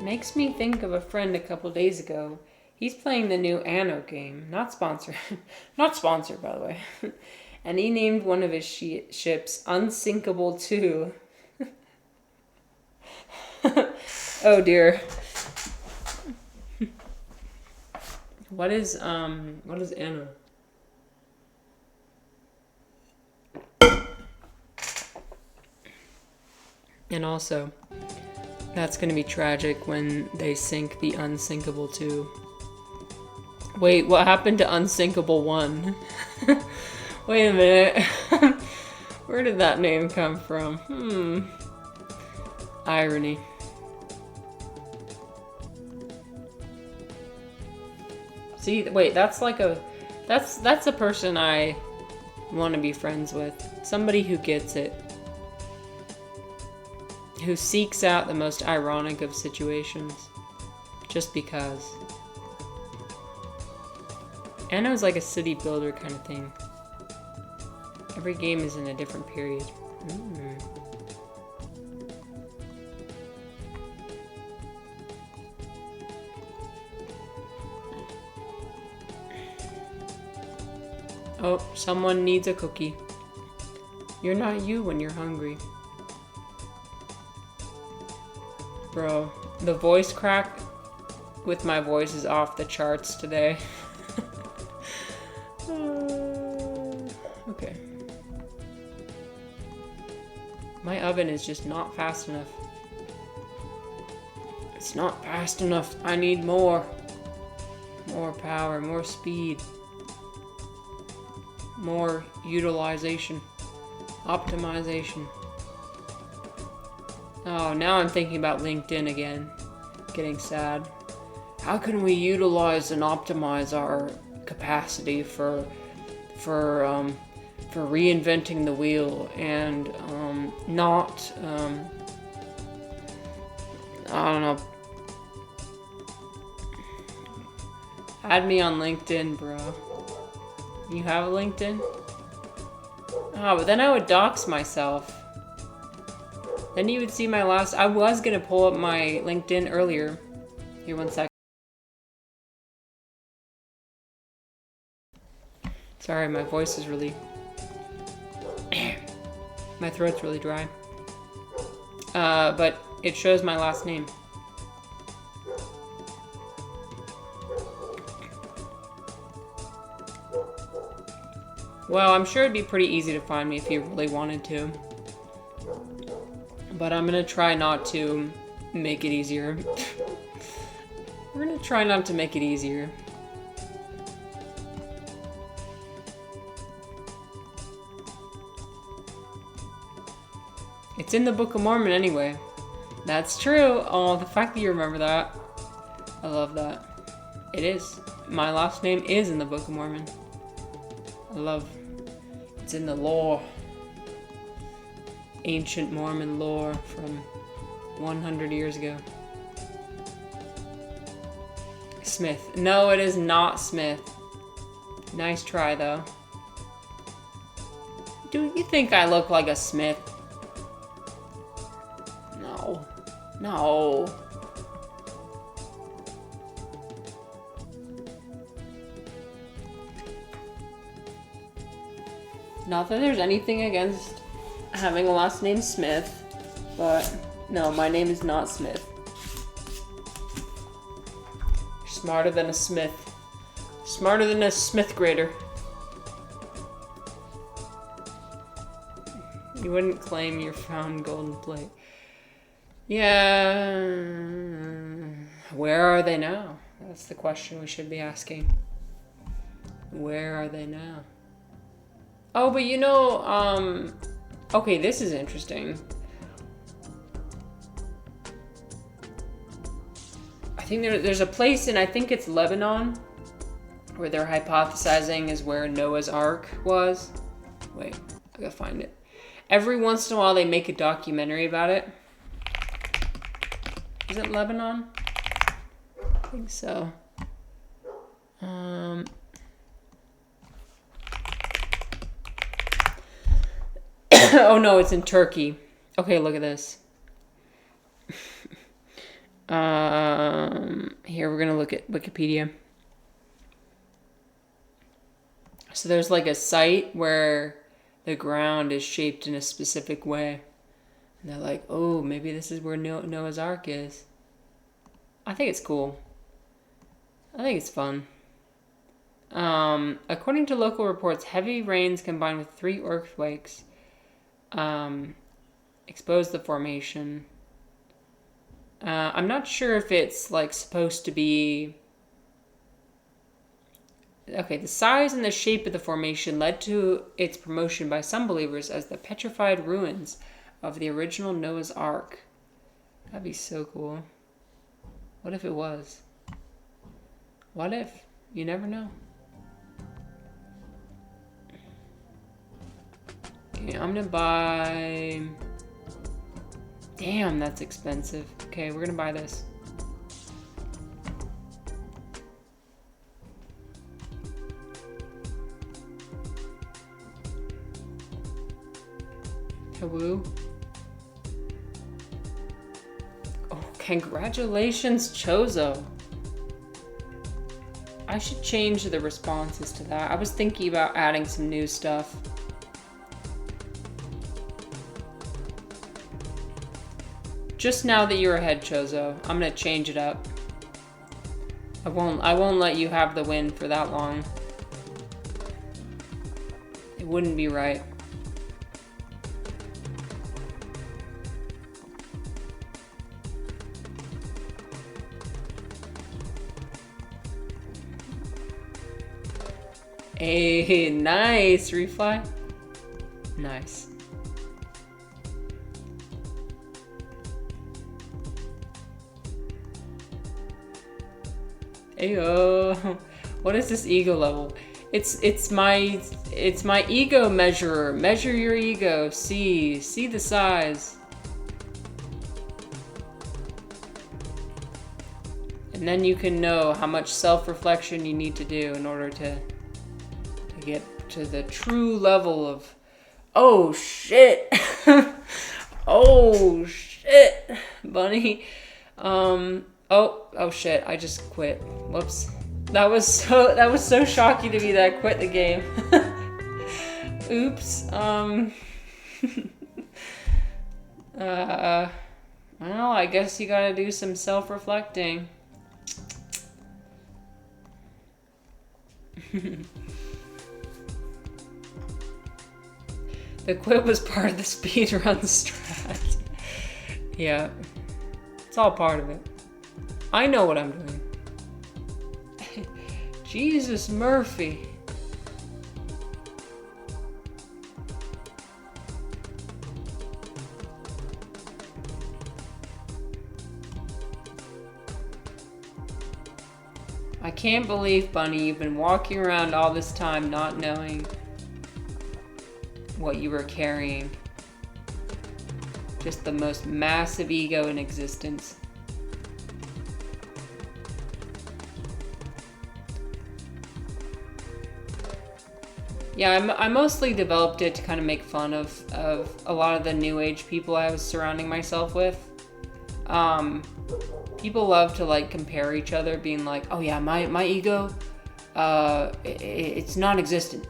Makes me think of a friend a couple days ago. He's playing the new Anno game. Not sponsored. Not sponsored, by the way. And he named one of his ships Unsinkable 2. Oh dear. What is Anno? And also, that's gonna be tragic when they sink the Unsinkable 2. Wait, what happened to Unsinkable 1? Wait a minute. Where did that name come from? Irony. See, wait, that's like a... That's a person I want to be friends with. Somebody who gets it. Who seeks out the most ironic of situations. Just because. Anno's like a city builder kind of thing. Every game is in a different period. Oh, someone needs a cookie. You're not you when you're hungry. Bro, the voice crack with my voice is off the charts today. Okay. My oven is just not fast enough. It's not fast enough. I need more. More power, more speed. More utilization. Optimization. Oh, now I'm thinking about LinkedIn again. Getting sad. How can we utilize and optimize our capacity for reinventing the wheel and not I don't know. Add me on LinkedIn, bro. You have a LinkedIn? Oh, but then I would dox myself. Then you would see my last... I was gonna pull up my LinkedIn earlier. Here, 1 sec. Sorry, my voice is really... my throat's really dry. But it shows my last name. Well, I'm sure it'd be pretty easy to find me if you really wanted to. But I'm gonna try not to make it easier. We're gonna try not to make it easier. It's in the Book of Mormon anyway. That's true. Oh, the fact that you remember that. I love that. It is. My last name is in the Book of Mormon. I love... It's in the lore. Ancient Mormon lore from 100 years ago. Smith. No, it is not Smith. Nice try, though. Do you think I look like a Smith? No. No. Not that there's anything against having a last name Smith, but no, my name is not Smith. You're smarter than a Smith. Smarter than a Smith grader. You wouldn't claim your found golden plate. Yeah. Where are they now? That's the question we should be asking. Where are they now? Oh, but you know, okay, this is interesting. I think there's a place in, I think it's Lebanon, where they're hypothesizing is where Noah's Ark was. Wait, I gotta find it. Every once in a while they make a documentary about it. Is it Lebanon? I think so. Oh no, it's in Turkey. Okay, look at this. Here, we're gonna look at Wikipedia. So there's like a site where the ground is shaped in a specific way. And they're like, oh, maybe this is where Noah's Ark is. I think it's cool. I think it's fun. According to local reports, heavy rains combined with 3 earthquakes exposed the formation. I'm not sure if it's like supposed to be Okay, the size and the shape of the formation led to its promotion by some believers as the petrified ruins of the original Noah's Ark. That'd be so cool. What if it was? What if? You never know. Okay, I'm gonna buy... Damn, that's expensive. Okay, we're gonna buy this. Woo. Oh, congratulations, Chozo. I should change the responses to that. I was thinking about adding some new stuff. Just now that you're ahead, Chozo, I'm gonna change it up. I won't let you have the win for that long. It wouldn't be right. Hey, nice, Refly. Nice. Ayo. What is this ego level? It's my ego measurer. Measure your ego. See the size. And then you can know how much self-reflection you need to do in order to get to the true level of, oh shit. Oh shit, bunny. Oh shit, I just quit. Whoops. That was so shocking to me that I quit the game. Oops. Well, I guess you gotta do some self-reflecting. The quit was part of the speedrun strat. Yeah. It's all part of it. I know what I'm doing. Jesus Murphy. I can't believe, Bunny, you've been walking around all this time not knowing what you were carrying. Just the most massive ego in existence. Yeah, I mostly developed it to kind of make fun of a lot of the new age people I was surrounding myself with. People love to like compare each other, being like, oh yeah, my ego, it's non-existent.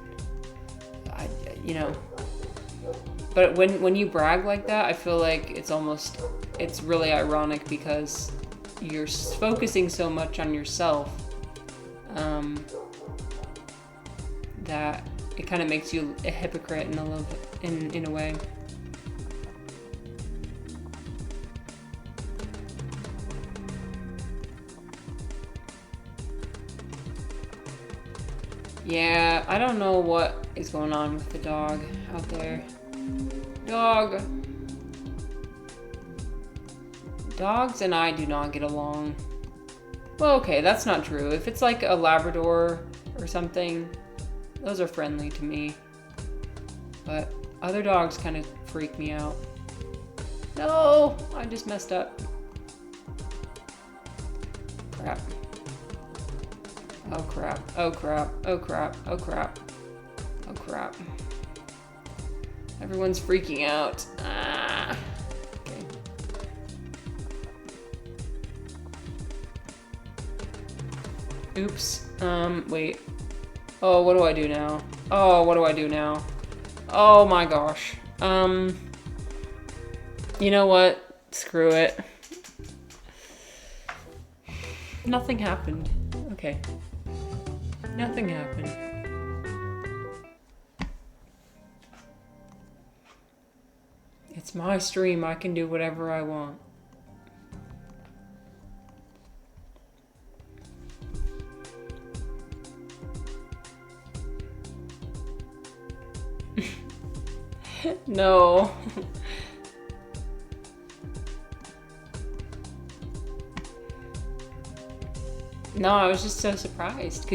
You know. But when you brag like that, I feel like it's really ironic because you're focusing so much on yourself that it kind of makes you a hypocrite in a way. Yeah, I don't know what is going on with the dog out there. Dog. Dogs and I do not get along. Well, okay, that's not true. If it's like a Labrador or something, those are friendly to me. But other dogs kind of freak me out. No, I just messed up. Crap. Oh crap, oh crap, oh crap, oh crap, oh crap. Everyone's freaking out. Ah. Okay. Oops. Wait. Oh, what do I do now? Oh, what do I do now? Oh my gosh. You know what? Screw it. Nothing happened. Okay. Nothing happened. It's my stream. I can do whatever I want. No. No, I was just so surprised.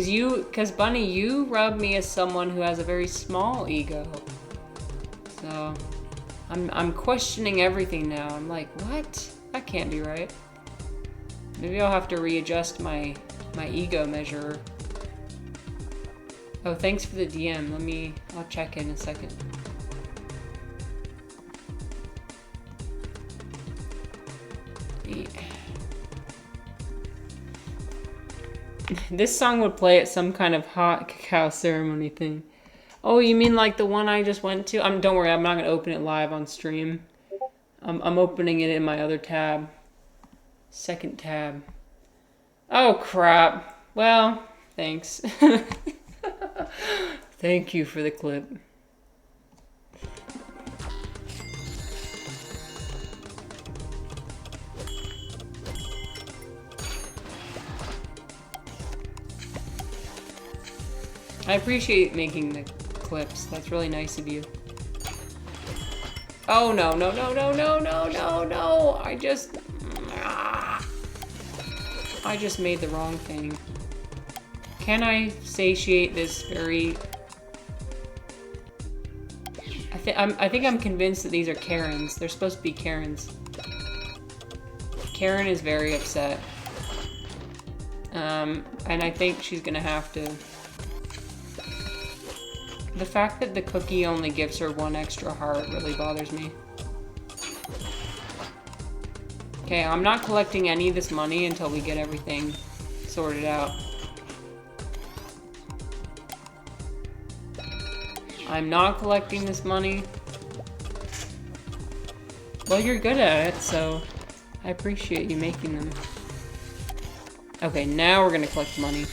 Cause Bunny, you rub me as someone who has a very small ego. So, I'm questioning everything now. I'm like, what? That can't be right. Maybe I'll have to readjust my ego measure. Oh, thanks for the DM. I'll check in a second. This song would play at some kind of hot cacao ceremony thing. Oh, you mean like the one I just went to? Don't worry, I'm not gonna open it live on stream. I'm opening it in my other tab. Second tab. Oh crap. Well, thanks. Thank you for the clip. I appreciate making the clips. That's really nice of you. Oh no, no, no, no, no, no, no, no. I just made the wrong thing. Can I satiate this very... I think I'm convinced that these are Karens. They're supposed to be Karens. Karen is very upset. And I think she's gonna have to... The fact that the cookie only gives her one extra heart really bothers me. Okay, I'm not collecting any of this money until we get everything sorted out. I'm not collecting this money. Well, you're good at it, so I appreciate you making them. Okay, now we're gonna collect money.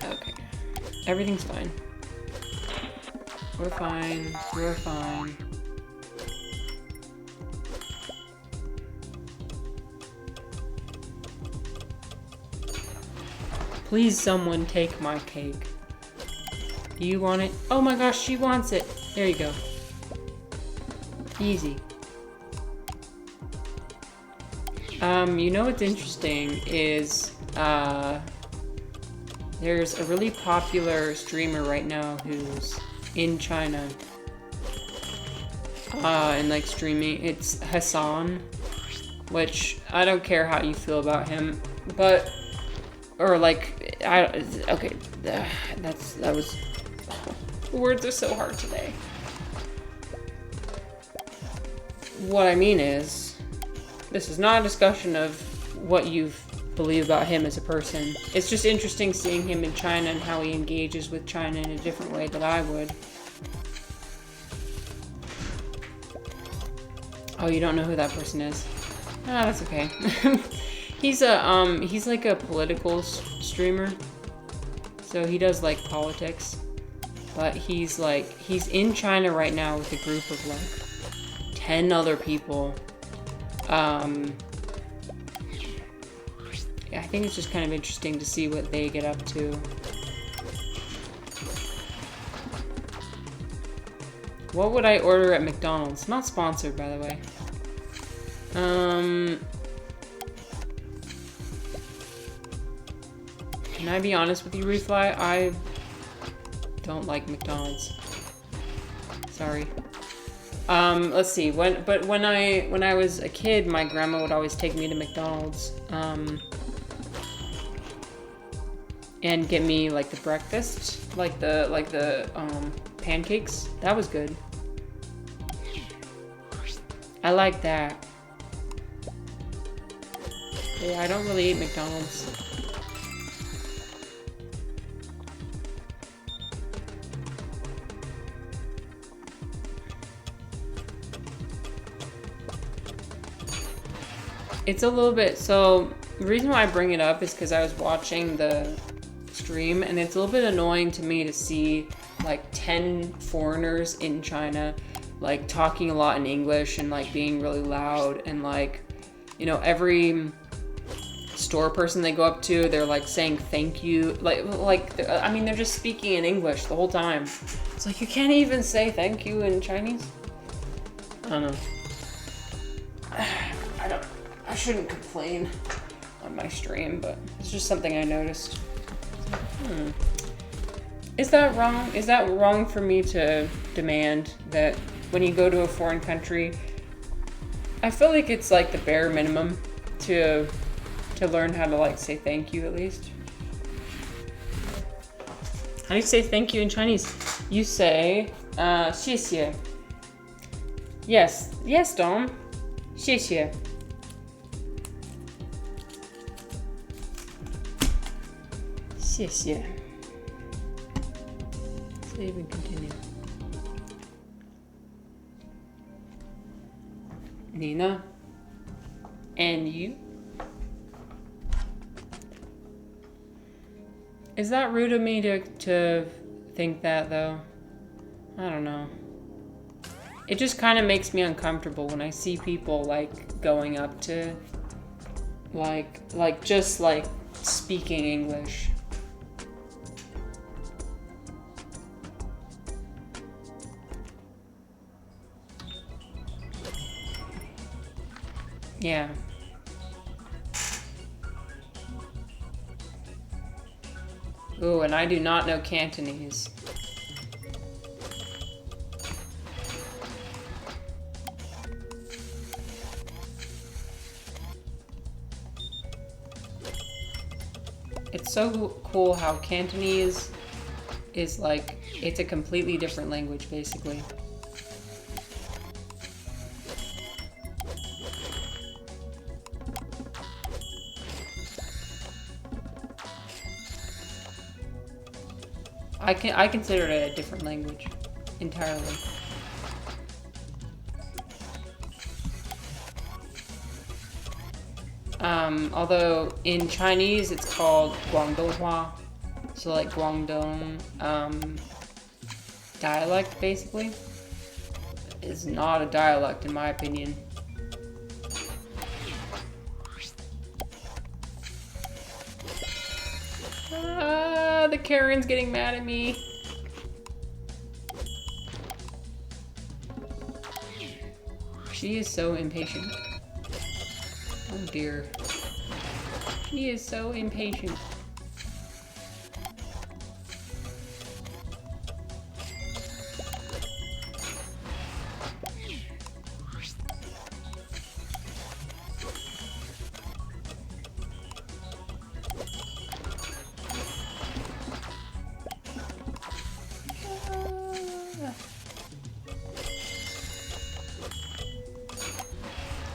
Okay. Everything's fine. We're fine. We're fine. Please, someone take my cake. Do you want it? Oh my gosh, she wants it. There you go. Easy. You know what's interesting is, there's a really popular streamer right now who's in China. And like streaming. It's Hassan. Which, I don't care how you feel about him. But, or like, okay. That was... Words are so hard today. What I mean is, this is not a discussion of what you believe about him as a person. It's just interesting seeing him in China and how he engages with China in a different way than I would. Oh, you don't know who that person is? Ah, that's okay. He's like a political streamer. So he does like politics. But he's in China right now with a group of like 10 other people. Yeah, I think it's just kind of interesting to see what they get up to. What would I order at McDonald's? Not sponsored, by the way. Can I be honest with you, Refly? I don't like McDonald's. Sorry. Let's see. When I was a kid, my grandma would always take me to McDonald's, and get me like the breakfast, like the pancakes. That was good. I like that. Yeah, I don't really eat McDonald's. It's a little bit, so the reason why I bring it up is because I was watching the stream and it's a little bit annoying to me to see like 10 foreigners in China like talking a lot in English and like being really loud and like, you know, every store person they go up to, they're like saying thank you. I mean, they're just speaking in English the whole time. It's like, you can't even say thank you in Chinese? I don't know. I shouldn't complain on my stream, but it's just something I noticed. Is that wrong? Is that wrong for me to demand that when you go to a foreign country, I feel like it's like the bare minimum to learn how to like say thank you at least. How do you say thank you in Chinese? You say 谢谢. Yes, Dom. 谢谢. Save and continue. 你呢? And you? Is that rude of me to think that though? I don't know. It just kind of makes me uncomfortable when I see people like going up to like just like speaking English. Yeah. Ooh, and I do not know Cantonese. It's so cool how Cantonese is like, it's a completely different language, basically. I consider it a different language entirely. Although in Chinese it's called Guangdonghua, so like Guangdong dialect basically. It's not a dialect in my opinion. The Karen's getting mad at me. She is so impatient. Oh dear. She is so impatient.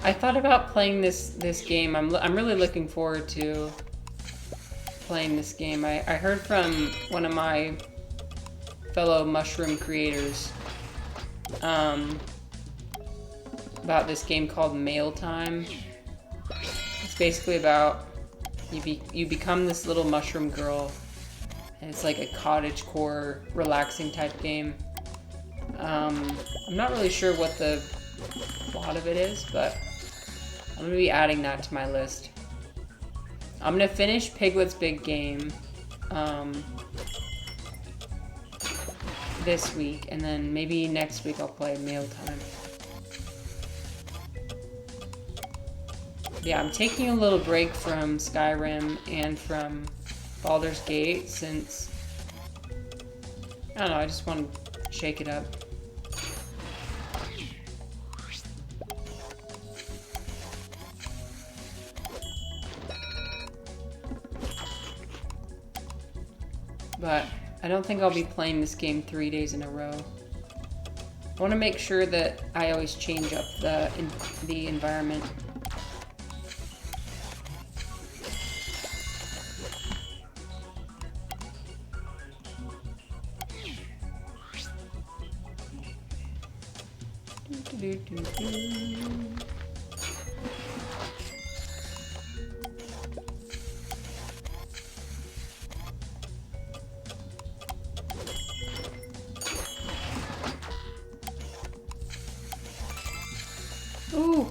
I thought about playing this game. I'm really looking forward to playing this game. I heard from one of my fellow mushroom creators about this game called Mail Time. It's basically about you become this little mushroom girl, and it's like a cottagecore relaxing type game. I'm not really sure what the plot of it is, but I'm gonna be adding that to my list. I'm gonna finish Piglet's Big Game this week, and then maybe next week I'll play Mail Time. Yeah, I'm taking a little break from Skyrim and from Baldur's Gate since, I don't know, I just want to shake it up. But I don't think I'll be playing this game 3 days in a row. I want to make sure that I always change up the environment. Ooh.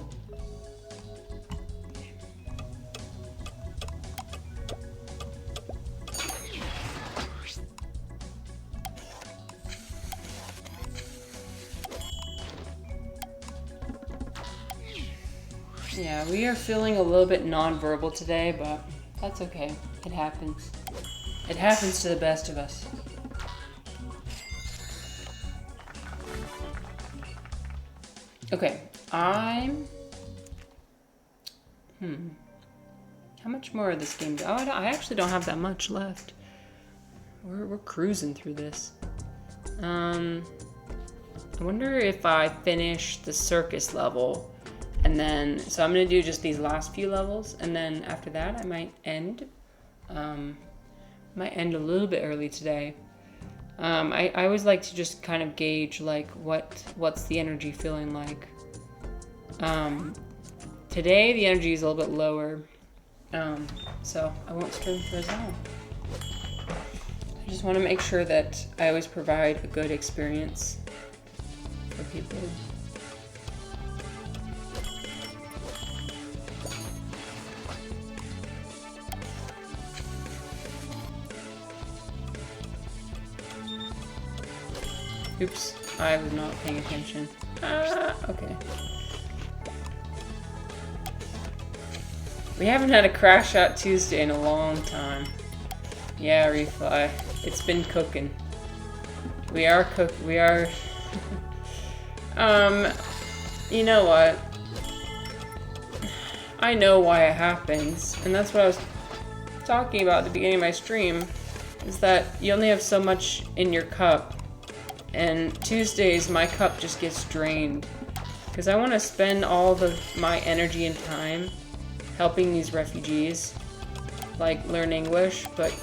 Yeah, we are feeling a little bit non-verbal today, but that's okay. It happens. It happens to the best of us. Okay, I'm... How much more of this game? Oh, I actually don't have that much left. We're cruising through this. I wonder if I finish the circus level, and then... So I'm going to do just these last few levels, and then after that I might end. Might end a little bit early today. I always like to just kind of gauge, like, what's the energy feeling like. Today the energy is a little bit lower, so I won't stream for as long. I just want to make sure that I always provide a good experience for people. Oops, I was not paying attention. Okay. We haven't had a Crash Out Tuesday in a long time. Yeah, Refly. It's been cooking. We are you know what? I know why it happens, and that's what I was talking about at the beginning of my stream, is that you only have so much in your cup. And Tuesdays, my cup just gets drained. Because I want to spend all my energy and time helping these refugees, like, learn English, but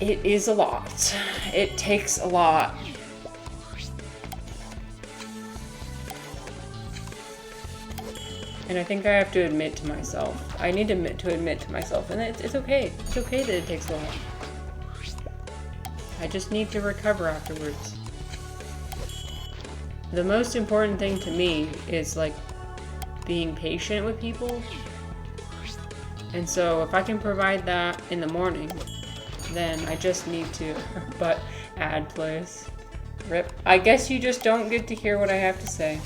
it is a lot. It takes a lot. And I think I have to admit to myself. I need to admit to myself, and it's okay. It's okay that it takes a lot. I just need to recover afterwards. The most important thing to me is, like, being patient with people. And so if I can provide that in the morning, then I just need to, but ad plays. Rip. I guess you just don't get to hear what I have to say.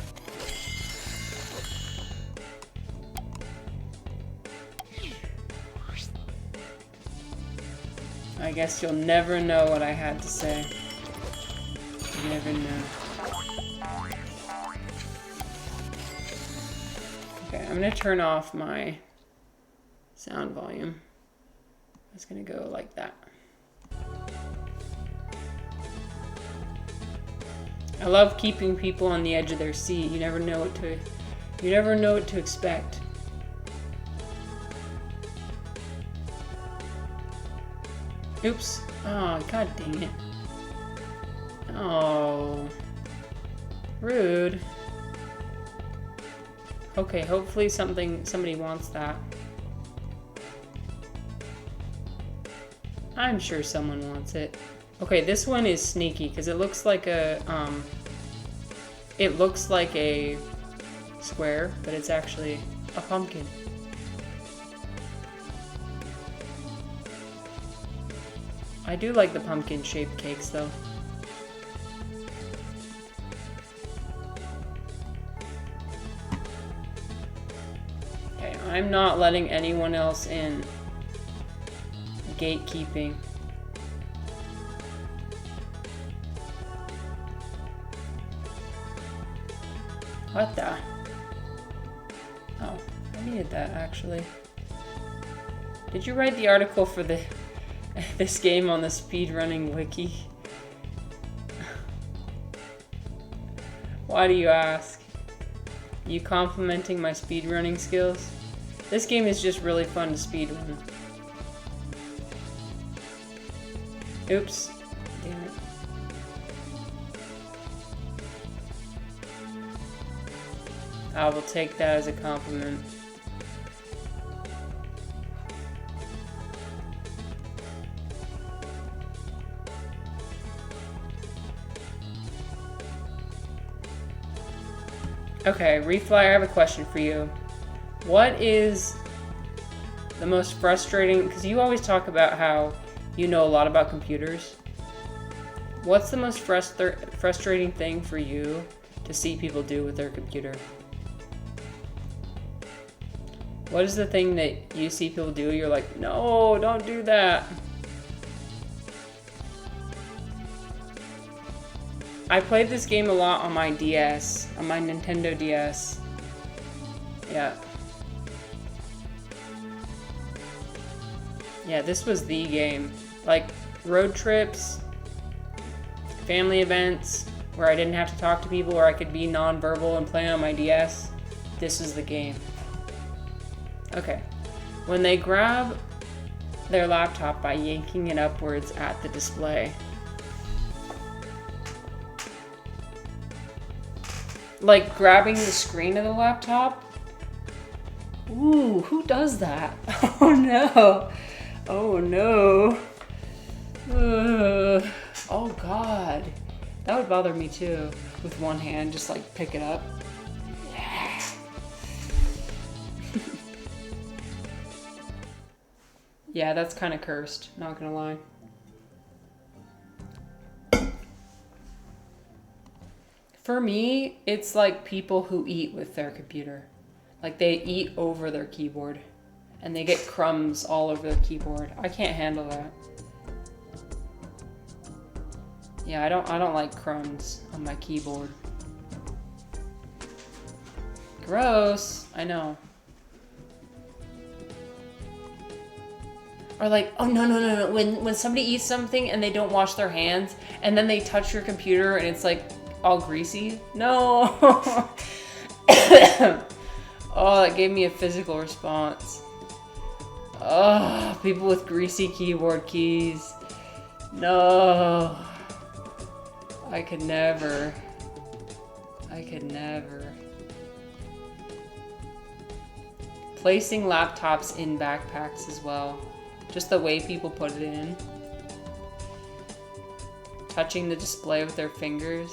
I guess you'll never know what I had to say. You never know. Okay, I'm gonna turn off my sound volume. It's gonna go like that. I love keeping people on the edge of their seat. You never know what to expect. Oops. Oh, god dang it. Oh. Rude. Okay, hopefully somebody wants that. I'm sure someone wants it. Okay, this one is sneaky because it looks like a square, but it's actually a pumpkin. I do like the pumpkin-shaped cakes, though. Okay, I'm not letting anyone else in. Gatekeeping. What the? Oh, I needed that, actually. Did you write the article for this game on the speedrunning wiki? Why do you ask? You complimenting my speedrunning skills? This game is just really fun to speedrun. Oops. Damn it. I will take that as a compliment. Okay, Refly, I have a question for you. What is the most frustrating, because you always talk about how you know a lot about computers. What's the most frustrating thing for you to see people do with their computer? What is the thing that you see people do? You're like, no, don't do that. I played this game a lot on my DS, on my Nintendo DS. Yeah. Yeah, this was the game. Like, road trips, family events, where I didn't have to talk to people, where I could be non-verbal and play on my DS. This is the game. Okay. When they grab their laptop by yanking it upwards at the display. Like grabbing the screen of the laptop? Ooh, who does that? Oh no. Oh no. Oh god. That would bother me too. With one hand, just like pick it up. Yeah. Yeah, that's kind of cursed, not gonna lie. For me, it's like people who eat with their computer. Like they eat over their keyboard and they get crumbs all over their keyboard. I can't handle that. Yeah, I don't like crumbs on my keyboard. Gross, I know. Or like, oh no. When somebody eats something and they don't wash their hands and then they touch your computer and it's like all greasy. No. Oh, that gave me a physical response. Oh, people with greasy keyboard keys. No. I could never. Placing laptops in backpacks as well. Just the way people put it in. Touching the display with their fingers.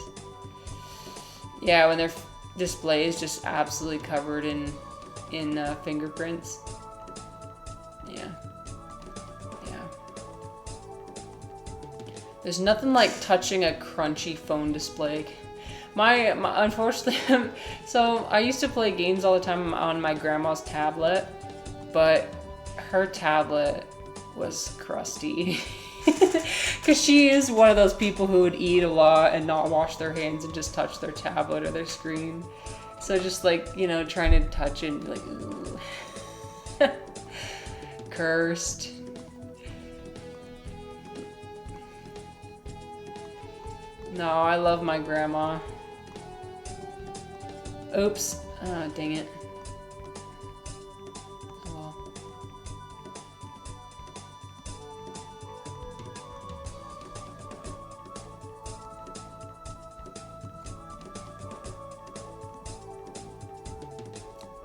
Yeah, when their display is just absolutely covered in fingerprints. Yeah. There's nothing like touching a crunchy phone display. My unfortunately, so I used to play games all the time on my grandma's tablet, but her tablet was crusty. Because she is one of those people who would eat a lot and not wash their hands and just touch their tablet or their screen. So just like, you know, trying to touch it and be like, ooh. Cursed. No, I love my grandma. Oops. Oh, dang it. Oh well.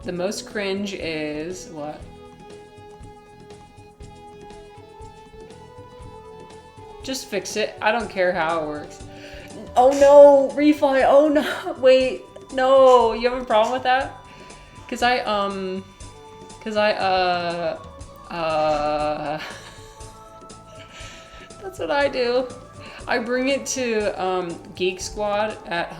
The most cringe is what? Just fix it. I don't care how it works. Oh no, refly. Oh no, wait. No, you have a problem with that? Cause that's what I do. I bring it to Geek Squad at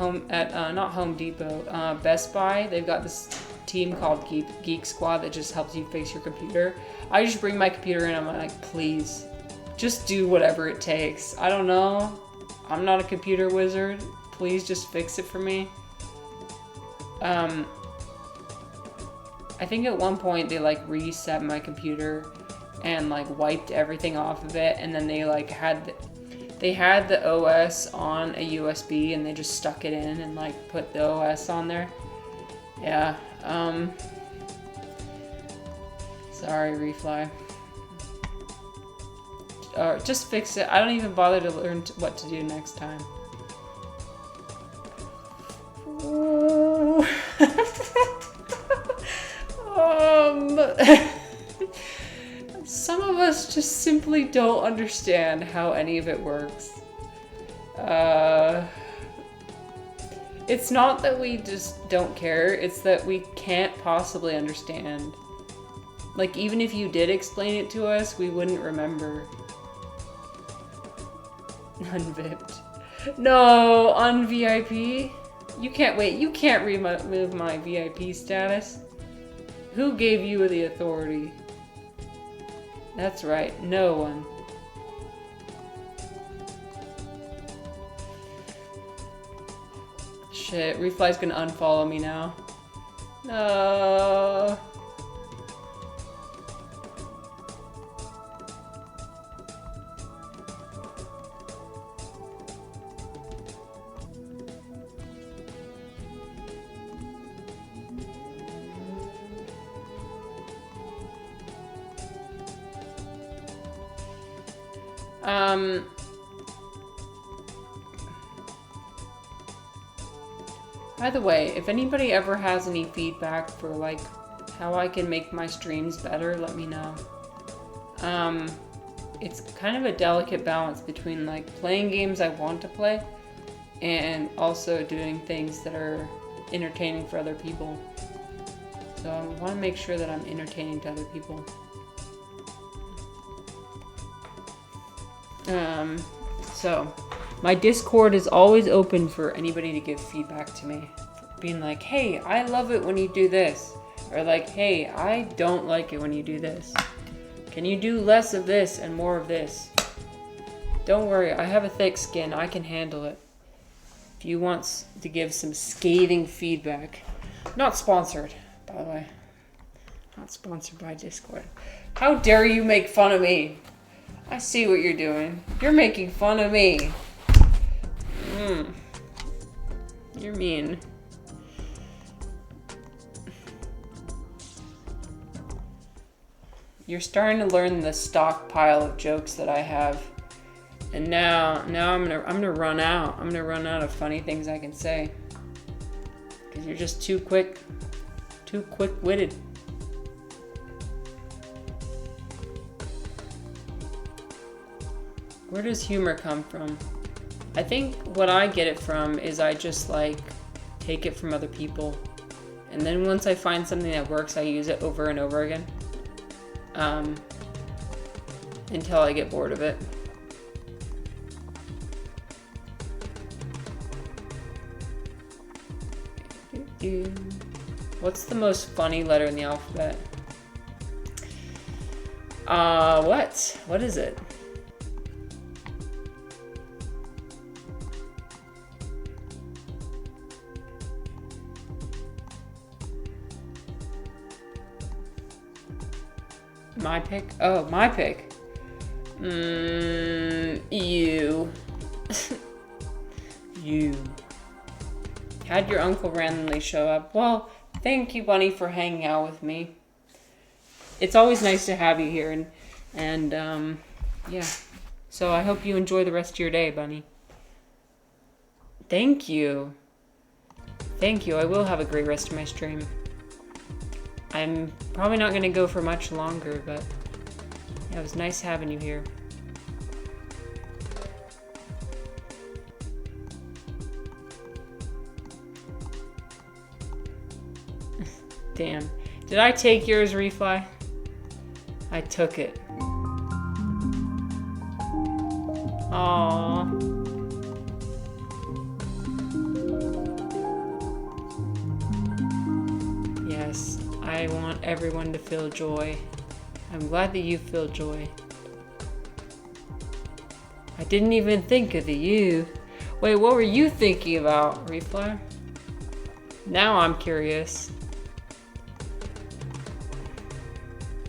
not Home Depot, Best Buy. They've got this team called Geek Squad that just helps you fix your computer. I just bring my computer in. I'm like, please, just do whatever it takes. I don't know. I'm not a computer wizard. Please just fix it for me. I think at one point they like reset my computer and like wiped everything off of it, and then they like had the OS on a USB and they just stuck it in and like put the OS on there. Yeah. Sorry, Refly. Just fix it. I don't even bother to learn what to do next time. Some of us just simply don't understand how any of it works. It's not that we just don't care, it's that we can't possibly understand. Like, even if you did explain it to us, we wouldn't remember. Unvipped. No, un-VIP? You can't, wait, you can't remove my VIP status. Who gave you the authority? That's right, no one. Shit, Refly's gonna unfollow me now. No. By the way, if anybody ever has any feedback for like how I can make my streams better, let me know. It's kind of a delicate balance between like playing games I want to play and also doing things that are entertaining for other people. So I want to make sure that I'm entertaining to other people. So my Discord is always open for anybody to give feedback to me. Being like, hey, I love it when you do this. Or like, hey, I don't like it when you do this. Can you do less of this and more of this? Don't worry, I have a thick skin. I can handle it. If you want to give some scathing feedback. Not sponsored, by the way. Not sponsored by Discord. How dare you make fun of me? I see what you're doing. You're making fun of me. You're mean. You're starting to learn the stockpile of jokes that I have. And now I'm gonna run out. I'm gonna run out of funny things I can say. Because you're just too quick-witted. Where does humor come from? I think what I get it from is I just like take it from other people. And then once I find something that works, I use it over and over again. Until I get bored of it. What's the most funny letter in the alphabet? What is it? My pick? Oh, my pick. You. You. Had your uncle randomly show up. Well, thank you, Bunny, for hanging out with me. It's always nice to have you here, and yeah. So I hope you enjoy the rest of your day, Bunny. Thank you. Thank you. I will have a great rest of my stream. I'm probably not going to go for much longer, but yeah, it was nice having you here. Damn. Did I take yours, Refly? I took it. Aww. Yes, I want everyone to feel joy. I'm glad that you feel joy. I didn't even think of the you. Wait, what were you thinking about, Refly? Now I'm curious.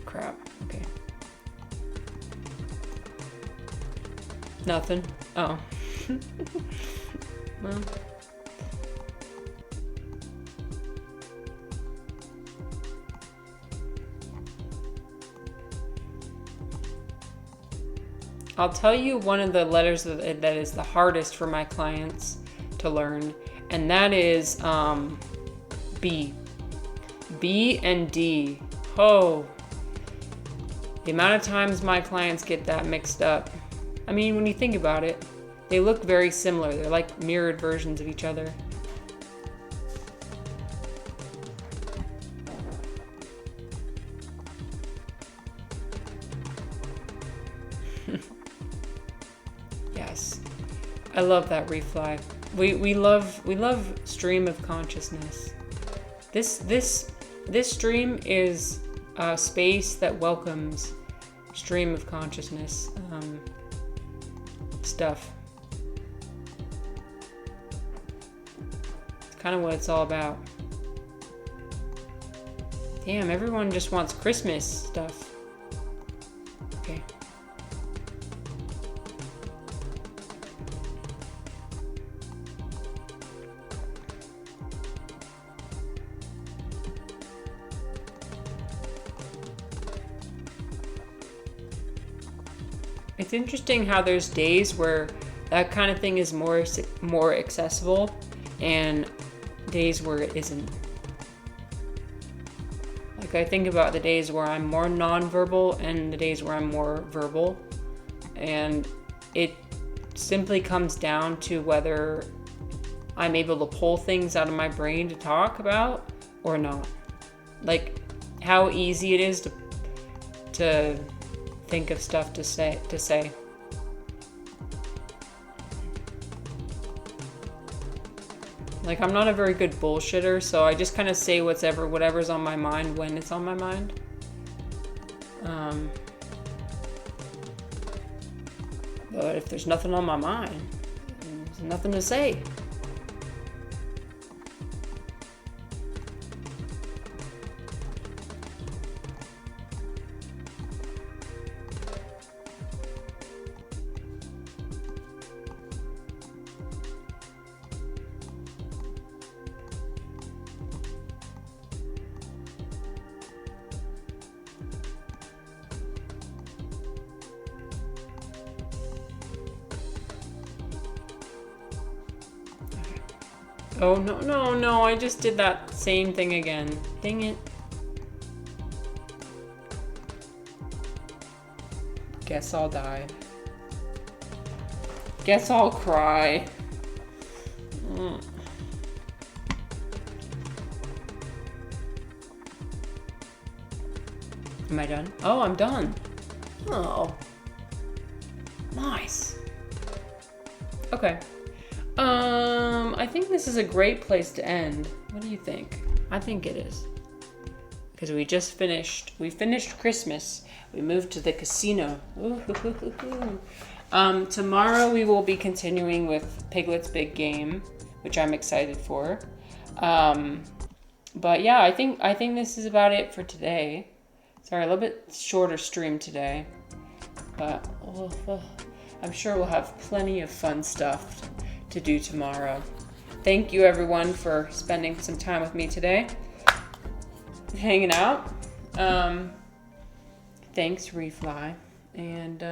Crap. Okay. Nothing. Oh. Well. I'll tell you one of the letters that is the hardest for my clients to learn, and that is B. B and D. Oh. The amount of times my clients get that mixed up. I mean, when you think about it, they look very similar. They're like mirrored versions of each other. Yes. I love that, Refly. We love stream of consciousness. This this stream is a space that welcomes stream of consciousness stuff. It's kind of what it's all about. Damn, everyone just wants Christmas stuff. Okay. It's interesting how there's days where that kind of thing is more accessible and days where it isn't. Like I think about the days where I'm more nonverbal and the days where I'm more verbal, and it simply comes down to whether I'm able to pull things out of my brain to talk about or not. Like how easy it is to think of stuff to say. Like I'm not a very good bullshitter, so I just kind of say whatever's on my mind when it's on my mind. But if there's nothing on my mind, there's nothing to say. Oh, no, I just did that same thing again. Dang it. Guess I'll die. Guess I'll cry. Am I done? Oh, I'm done. Oh. Nice. Okay. I think this is a great place to end. What do you think? I think it is. Because we finished Christmas. We moved to the casino. Tomorrow we will be continuing with Piglet's Big Game, which I'm excited for. But yeah, I think this is about it for today. Sorry, a little bit shorter stream today. But I'm sure we'll have plenty of fun stuff to do tomorrow. Thank you everyone for spending some time with me today, hanging out. Thanks Refly, and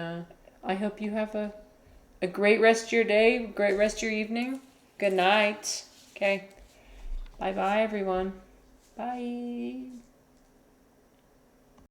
I hope you have a great rest of your day, great rest of your evening. Good night. Okay, bye everyone. Bye.